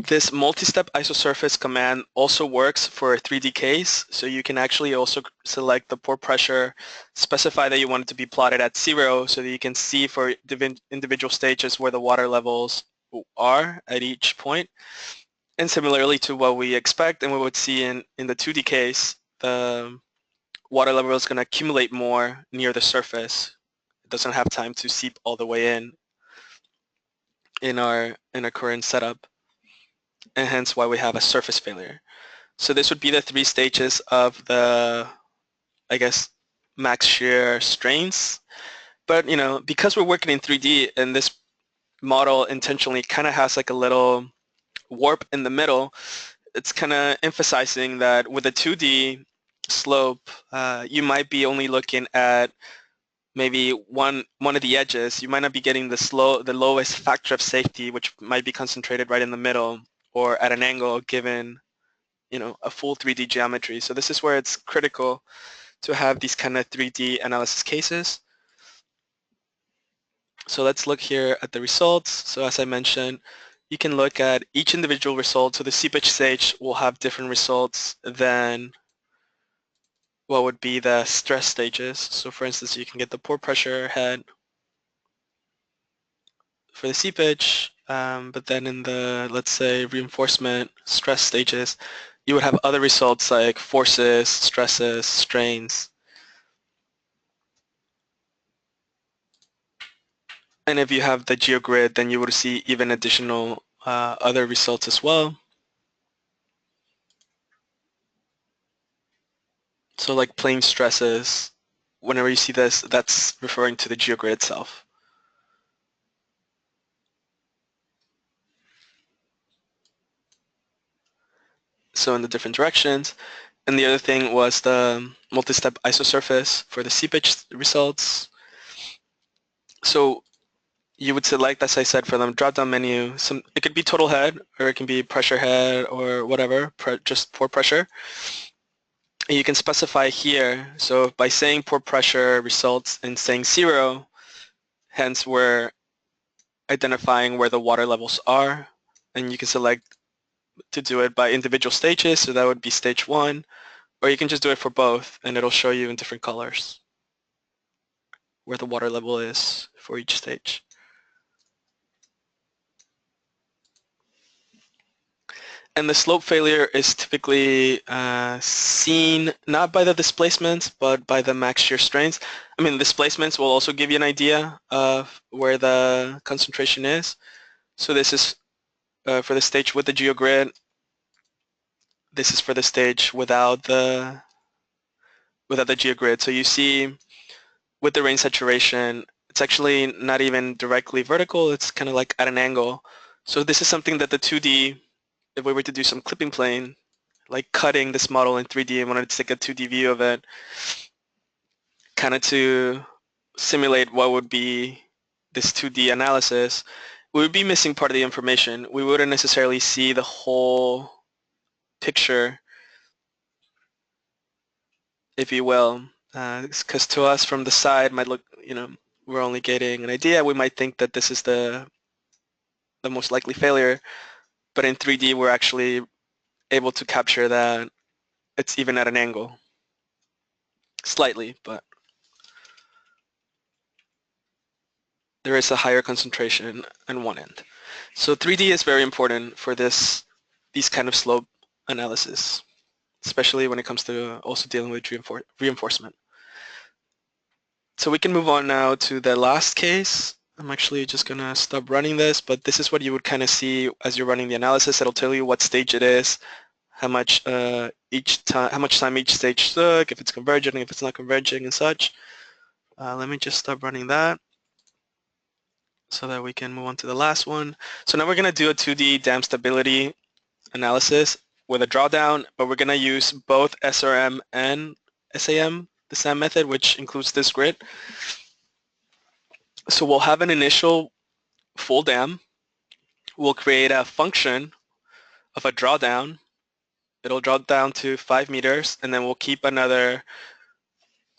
This multi-step isosurface command also works for a 3D case, so you can actually also select the pore pressure, specify that you want it to be plotted at 0 so that you can see for individual stages where the water levels are at each point. And similarly to what we expect and what we would see in the 2D case, the water level is going to accumulate more near the surface. It doesn't have time to seep all the way in our current setup, and hence why we have a surface failure. So this would be the 3 stages of the, I guess, max shear strains. But because we're working in 3D and this model intentionally kind of has like a little warp in the middle, it's kind of emphasizing that with a 2D slope, you might be only looking at maybe one of the edges. You might not be getting the lowest factor of safety, which might be concentrated right in the middle or at an angle given a full 3D geometry. So this is where it's critical to have these kind of 3D analysis cases. So let's look here at the results. So as I mentioned, you can look at each individual result. So the seepage stage will have different results than what would be the stress stages. So for instance, you can get the pore pressure head for the seepage, but then in the, let's say, reinforcement stress stages, you would have other results like forces, stresses, strains. And if you have the geogrid, then you would see even additional other results as well. So like plane stresses, whenever you see this, that's referring to the geogrid itself. So in the different directions. And the other thing was the multi-step isosurface for the seepage results. So you would select, as I said, for them drop-down menu. It could be total head, or it can be pressure head, or whatever, just pore pressure. And you can specify here. So by saying pore pressure results in saying 0, hence we're identifying where the water levels are. And you can select to do it by individual stages. So that would be stage 1, or you can just do it for both, and it'll show you in different colors where the water level is for each stage. And the slope failure is typically seen not by the displacements, but by the max shear strains. I mean, displacements will also give you an idea of where the concentration is. So this is for the stage with the geogrid. This is for the stage without the geogrid. So you see with the rain saturation, it's actually not even directly vertical. It's kind of like at an angle. So this is something that the 2D, if we were to do some clipping plane, like cutting this model in 3D and wanted to take a 2D view of it, kind of to simulate what would be this 2D analysis, we would be missing part of the information. We wouldn't necessarily see the whole picture, if you will, because to us from the side might look, we're only getting an idea. We might think that this is the most likely failure, but in 3D we're actually able to capture that it's even at an angle, slightly, but there is a higher concentration on one end. So 3D is very important for these kind of slope analysis, especially when it comes to also dealing with reinforcement. So we can move on now to the last case. I'm actually just gonna stop running this, but this is what you would kind of see as you're running the analysis. It'll tell you what stage it is, how much time each stage took, if it's converging, if it's not converging, and such. Let me just stop running that so that we can move on to the last one. So now we're gonna do a 2D dam stability analysis with a drawdown, but we're gonna use both SRM and SAM, the SAM method, which includes this grid. So we'll have an initial full dam. We'll create a function of a drawdown. It'll draw down to 5 meters, and then we'll keep another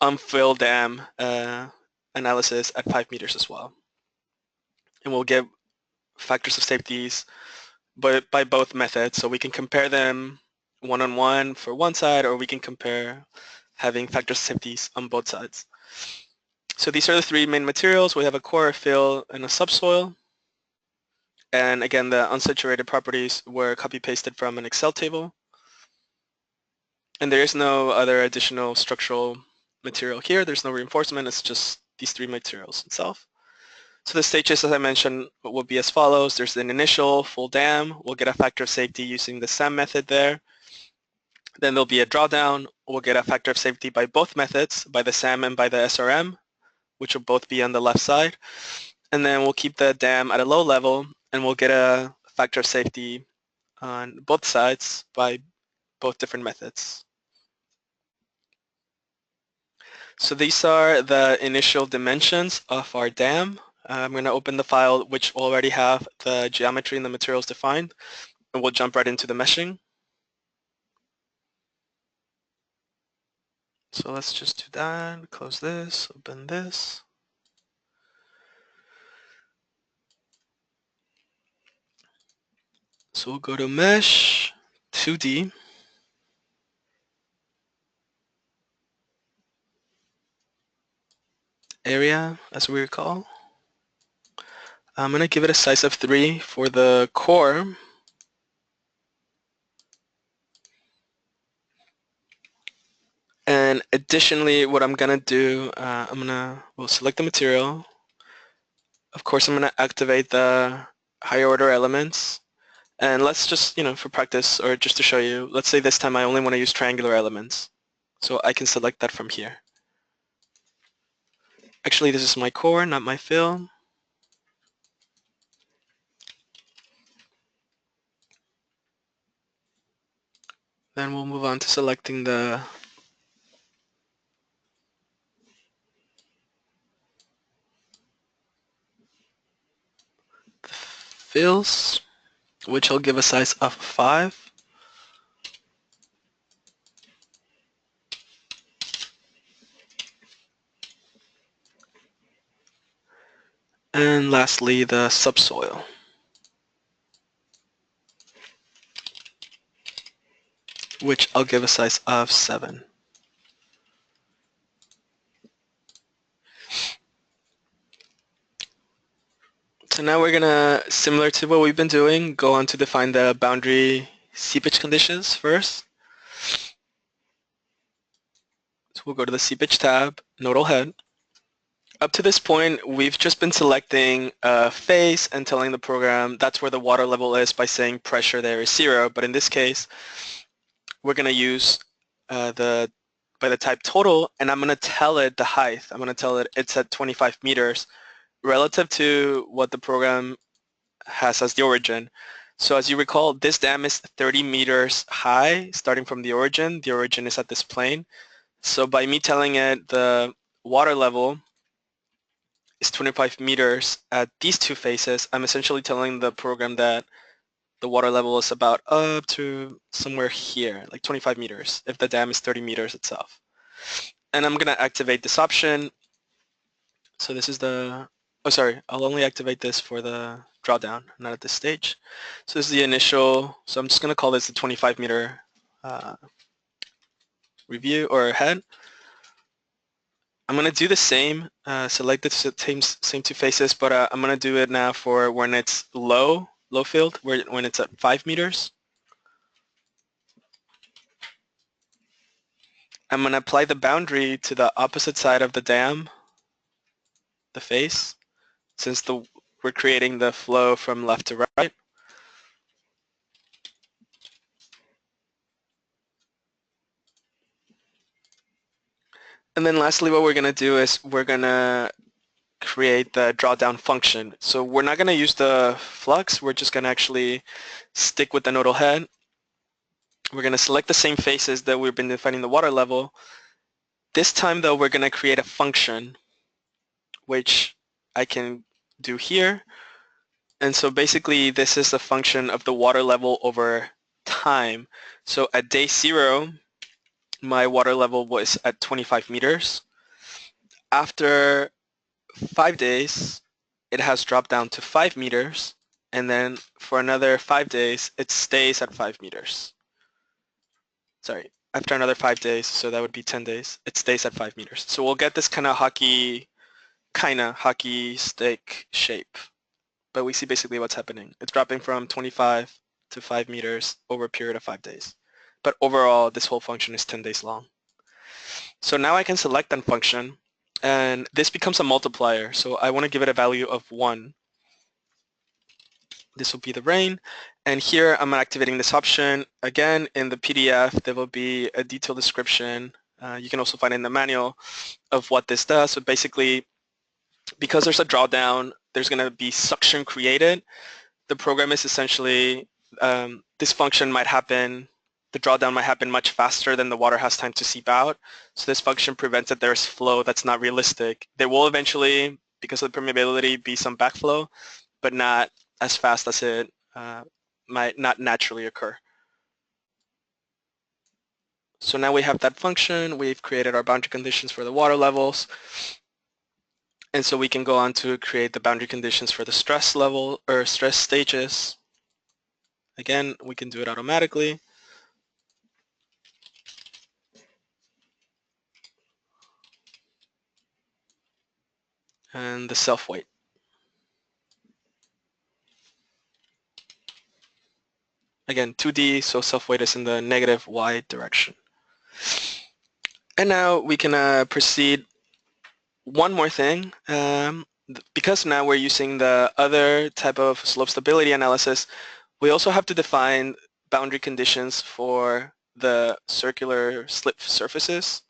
unfilled dam analysis at 5 meters as well. And we'll get factors of safeties but by both methods, so we can compare them one-on-one for one side, or we can compare having factors of safeties on both sides. So these are the three main materials. We have a core, a fill, and a subsoil. And again, the unsaturated properties were copy-pasted from an Excel table. And there is no other additional structural material here. There's no reinforcement. It's just these three materials itself. So the stages, as I mentioned, will be as follows. There's an initial full dam. We'll get a factor of safety using the SAM method there. Then there'll be a drawdown. We'll get a factor of safety by both methods, by the SAM and by the SRM, which will both be on the left side. And then we'll keep the dam at a low level, and we'll get a factor of safety on both sides by both different methods. So these are the initial dimensions of our dam. I'm going to open the file which already have the geometry and the materials defined, and we'll jump right into the meshing. So let's just do that, close this, open this. So we'll go to Mesh, 2D. Area, as we recall. I'm going to give it a size of 3 for the core. And additionally, what I'm going to do, we'll select the material. Of course, I'm going to activate the higher order elements. And let's just, for practice or just to show you, let's say this time I only want to use triangular elements. So I can select that from here. Actually, this is my core, not my fill. Then we'll move on to selecting the fills, which will give a size of 5. And lastly, the subsoil, which I'll give a size of 7. So now we're gonna, similar to what we've been doing, go on to define the boundary seepage conditions first. So we'll go to the seepage tab, nodal head. Up to this point, we've just been selecting a phase and telling the program that's where the water level is by saying pressure there is 0. But in this case, we're going to use by the type total, and I'm going to tell it the height. I'm going to tell it it's at 25 meters relative to what the program has as the origin. So as you recall, this dam is 30 meters high starting from the origin. The origin is at this plane. So by me telling it the water level is 25 meters at these two faces, I'm essentially telling the program that the water level is about up to somewhere here, like 25 meters, if the dam is 30 meters itself. And I'm going to activate this option. So this is the, oh sorry, I'll only activate this for the drawdown, not at this stage. So this is the initial, so I'm just going to call this the 25 meter review or head. I'm going to do the same, select the same two faces, but I'm going to do it now for when it's low field, when it's at 5 meters. I'm going to apply the boundary to the opposite side of the dam, the face, since we're creating the flow from left to right. And then lastly, what we're going to do is we're going to create the drawdown function. So we're not going to use the flux. We're just going to actually stick with the nodal head. We're going to select the same faces that we've been defining the water level. This time, though, we're going to create a function, which I can do here. And so basically, this is a function of the water level over time. So at day 0, my water level was at 25 meters. After 5 days, it has dropped down to 5 meters. And then for another 5 days, it stays at 5 meters. Sorry, after another 5 days, so that would be 10 days, it stays at 5 meters. So we'll get this kind of hockey stick shape. But we see basically what's happening. It's dropping from 25 to 5 meters over a period of 5 days. But overall, this whole function is 10 days long. So now I can select that function, and this becomes a multiplier. So I want to give it a value of 1. This will be the rain. And here I'm activating this option. Again, in the PDF, there will be a detailed description. You can also find in the manual of what this does. So basically, because there's a drawdown, there's going to be suction created. The program is essentially, this function might happen, the drawdown might happen much faster than the water has time to seep out. So this function prevents that there's flow that's not realistic. There will eventually, because of the permeability, be some backflow, but not as fast as it might not naturally occur. So now we have that function. We've created our boundary conditions for the water levels. And so we can go on to create the boundary conditions for the stress level or stress stages. Again, we can do it automatically. And the self-weight. Again, 2D, so self-weight is in the negative y direction. And now we can proceed one more thing. Because now we're using the other type of slope stability analysis, we also have to define boundary conditions for the circular slip surfaces.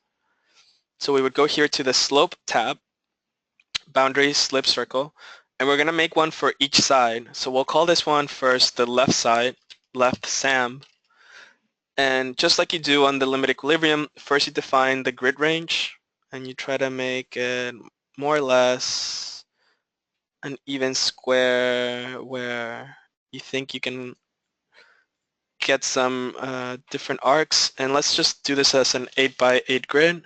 So we would go here to the slope tab, boundary slip circle, and we're going to make one for each side. So we'll call this one first the left side, left SAM. And just like you do on the limit equilibrium, first you define the grid range, and you try to make it more or less an even square where you think you can get some different arcs. And let's just do this as an 8 by 8 grid.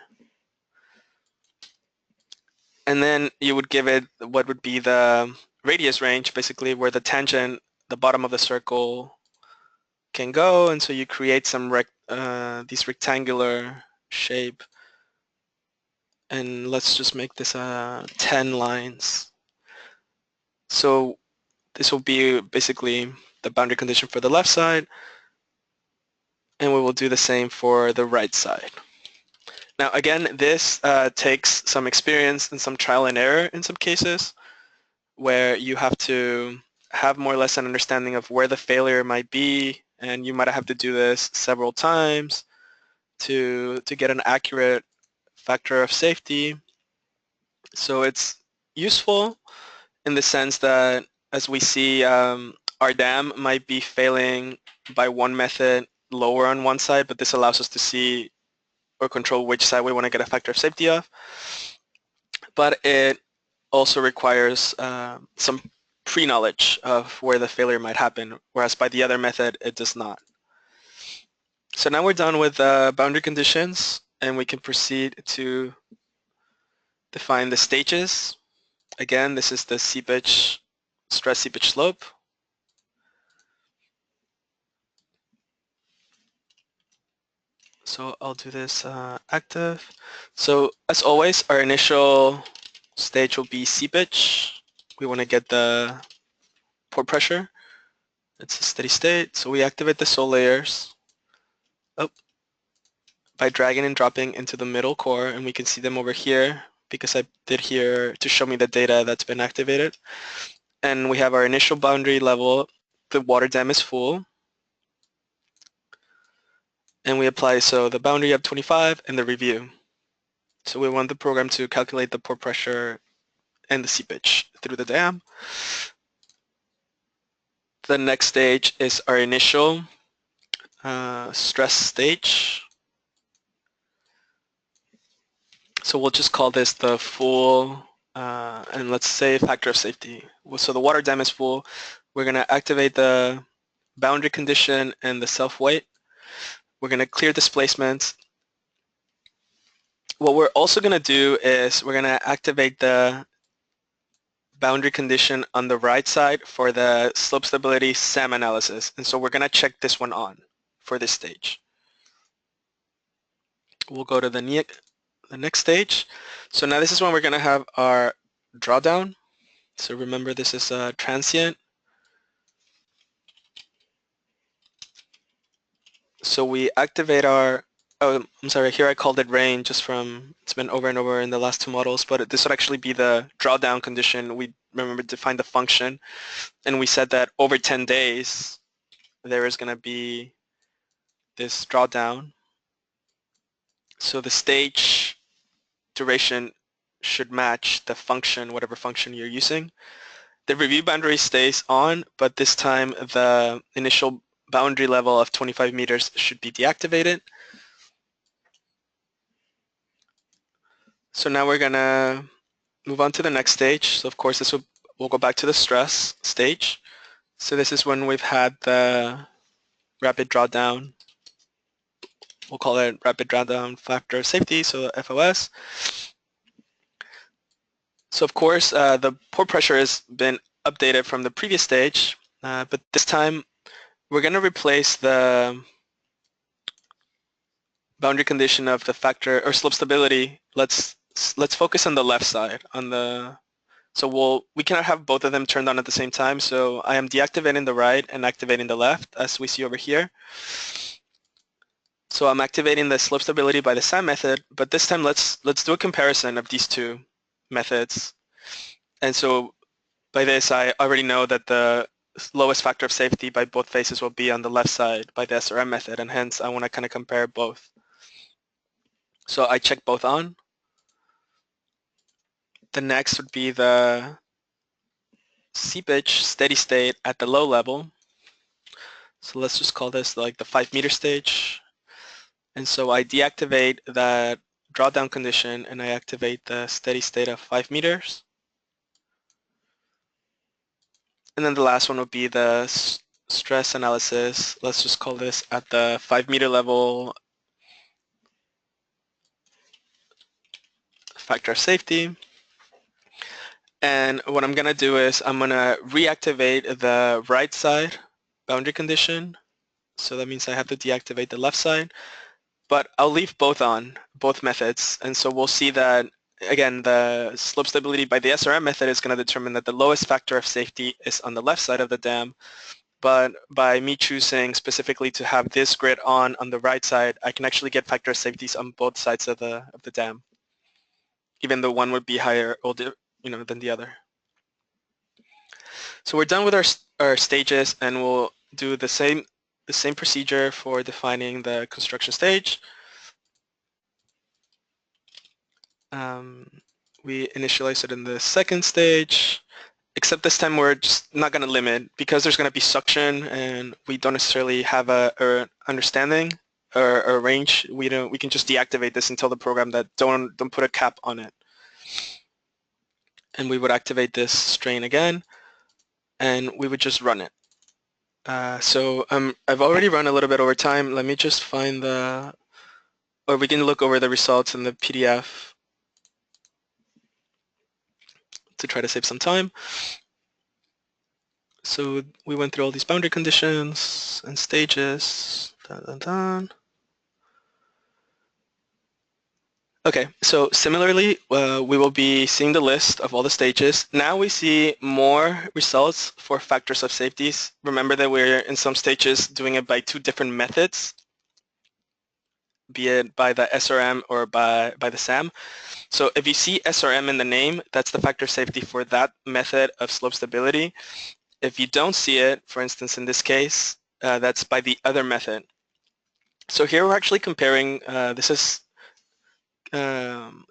And then you would give it what would be the radius range, basically where the tangent, the bottom of the circle, can go. And so you create some these rectangular shape. And let's just make this 10 lines. So this will be basically the boundary condition for the left side. And we will do the same for the right side. Now again, this takes some experience and some trial and error in some cases, where you have to have more or less an understanding of where the failure might be, and you might have to do this several times to get an accurate factor of safety. So it's useful in the sense that, as we see, our dam might be failing by one method lower on one side, but this allows us to see or control which side we want to get a factor of safety of. But it also requires some pre-knowledge of where the failure might happen, whereas by the other method, it does not. So now we're done with boundary conditions, and we can proceed to define the stages. Again, this is the seepage, stress seepage slope. So I'll do this active. So as always, our initial stage will be seepage. We want to get the pore pressure. It's a steady state. So we activate the soil layers by dragging and dropping into the middle core, and we can see them over here because I did here to show me the data that's been activated. And we have our initial boundary level. The water dam is full. And we apply, so the boundary of 25 and the review. So we want the program to calculate the pore pressure and the seepage through the dam. The next stage is our initial stress stage. So we'll just call this the full, and let's say factor of safety. So the water dam is full. We're going to activate the boundary condition and the self-weight. We're going to clear displacements. What we're also going to do is we're going to activate the boundary condition on the right side for the slope stability SAM analysis. And so we're going to check this one on for this stage. We'll go to the next stage. So now this is when we're going to have our drawdown. So remember, this is a transient. So we activate our, oh, I'm sorry, here I called it rain just from, it's been over and over in the last two models, but this would actually be the drawdown condition. We remember to define the function, and we said that over 10 days, there is going to be this drawdown. So the stage duration should match the function, whatever function you're using. The review boundary stays on, but this time the initial boundary level of 25 meters should be deactivated. So now we're going to move on to the next stage. So of course, we'll go back to the stress stage. So this is when we've had the rapid drawdown. We'll call it rapid drawdown factor of safety, so FOS. So of course, the pore pressure has been updated from the previous stage, but this time we're going to replace the boundary condition of the factor or slope stability. Let's focus on the left side. So we cannot have both of them turned on at the same time. So I am deactivating the right and activating the left, as we see over here. So I'm activating the slope stability by the SAM method, but this time let's do a comparison of these two methods. And so by this, I already know that the lowest factor of safety by both phases will be on the left side by the SRM method, and hence I want to kind of compare both. So I check both on. The next would be the seepage steady state at the low level. So let's just call this like the 5-meter stage. And so I deactivate that drawdown condition and I activate the steady state of 5 meters. And then the last one would be the stress analysis. Let's just call this at the 5-meter level factor of safety. And what I'm going to do is I'm going to reactivate the right side boundary condition. So that means I have to deactivate the left side. But I'll leave both on, both methods. And so we'll see that, again, the slope stability by the SRM method is going to determine that the lowest factor of safety is on the left side of the dam. but by me choosing specifically to have this grid on the right side, I can actually get factor of safeties on both sides of the dam, even though one would be higher or than the other. So we're done with our stages, and we'll do the same procedure for defining the construction stage. We initialize it in the second stage, except this time we're just not going to limit because there's going to be suction, and we don't necessarily have a understanding or a range. We can just deactivate this and tell the program that don't put a cap on it. And we would activate this strain again, and we would just run it. So I've already run a little bit over time. Let me just find or we can look over the results in the PDF to try to save some time. So we went through all these boundary conditions and stages. Dun, dun, dun. Okay, so similarly, we will be seeing the list of all the stages. Now we see more results for factors of safeties. Remember that we're in some stages doing it by two different methods, be it by the SRM or by the SAM. So if you see SRM in the name, that's the factor of safety for that method of slope stability. If you don't see it, for instance, in this case, that's by the other method. So here we're actually comparing, this is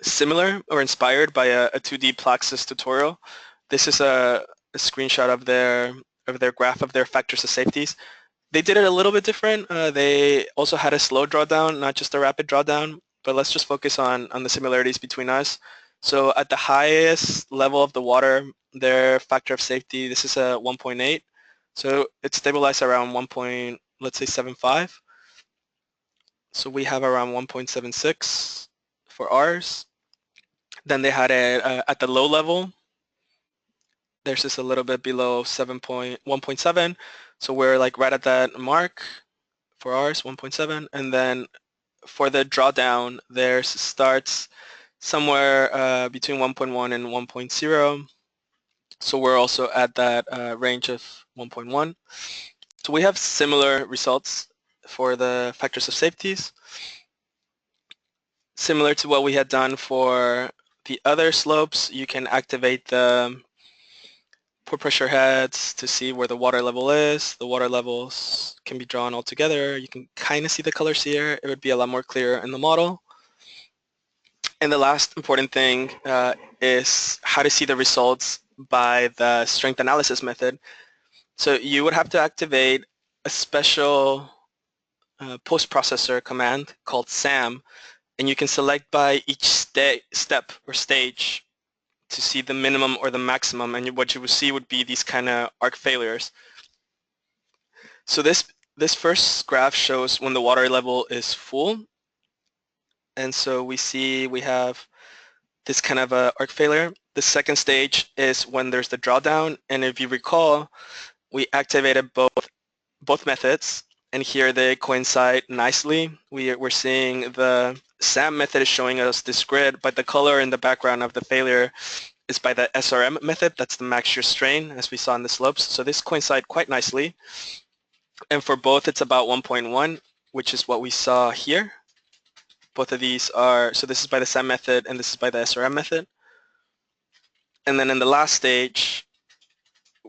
similar or inspired by a 2D Plaxis tutorial. This is a screenshot of their graph of their factors of safeties. They did it a little bit different. They also had a slow drawdown, not just a rapid drawdown, but let's just focus on the similarities between us. So at the highest level of the water, their factor of safety, this is a 1.8. So it's stabilized around let's say 7.5. So we have around 1.76 for ours. Then they had it at the low level. There's just a little bit below 1.7. So we're like right at that mark for ours, 1.7. And then for the drawdown, theirs starts somewhere between 1.1 and 1.0. So we're also at that range of 1.1. So we have similar results for the factors of safeties. Similar to what we had done for the other slopes, you can activate the pore pressure heads to see where the water level is. The water levels can be drawn all together. You can kind of see the colors here. It would be a lot more clear in the model. And the last important thing is how to see the results by the strength analysis method. So you would have to activate a special post-processor command called SAM, and you can select by each step or stage to see the minimum or the maximum, and what you would see would be these kind of arc failures. So this first graph shows when the water level is full, and so we see we have this kind of a arc failure. The second stage is when there's the drawdown, and if you recall, we activated both methods, and here they coincide nicely. We're seeing the SAM method is showing us this grid, but the color in the background of the failure is by the SRM method. That's the max shear strain, as we saw in the slopes. So this coincide quite nicely. And for both, it's about 1.1, which is what we saw here. Both of these are, so this is by the SAM method, and this is by the SRM method. And then in the last stage,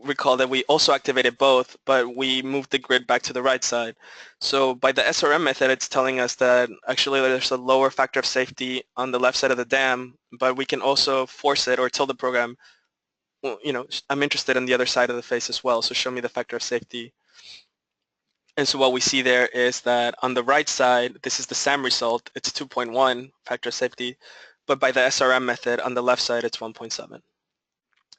recall that we also activated both, but we moved the grid back to the right side. So by the SRM method, it's telling us that actually there's a lower factor of safety on the left side of the dam, but we can also force it or tell the program, well, I'm interested in the other side of the face as well, so show me the factor of safety. And so what we see there is that on the right side, this is the SAM result, it's 2.1 factor of safety, but by the SRM method, on the left side, it's 1.7.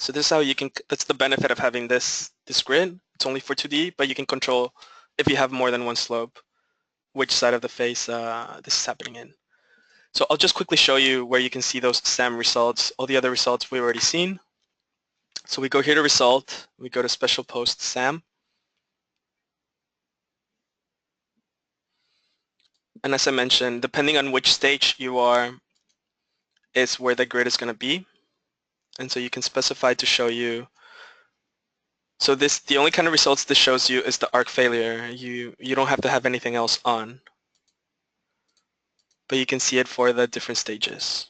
So this is how you can, that's the benefit of having this grid. It's only for 2D, but you can control, if you have more than one slope, which side of the face this is happening in. So I'll just quickly show you where you can see those SAM results. All the other results we've already seen. So we go here to result, we go to special post SAM. And as I mentioned, depending on which stage you are, is where the grid is going to be. And so you can specify to show you So the only kind of results this shows you is the arc failure. You don't have to have anything else on, but you can see it for the different stages.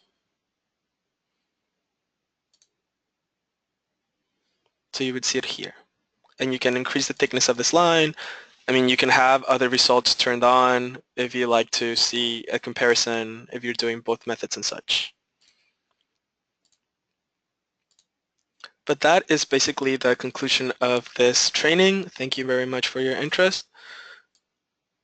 So you would see it here. And you can increase the thickness of this line. I mean, you can have other results turned on if you like to see a comparison if you're doing both methods and such. But that is basically the conclusion of this training. Thank you very much for your interest.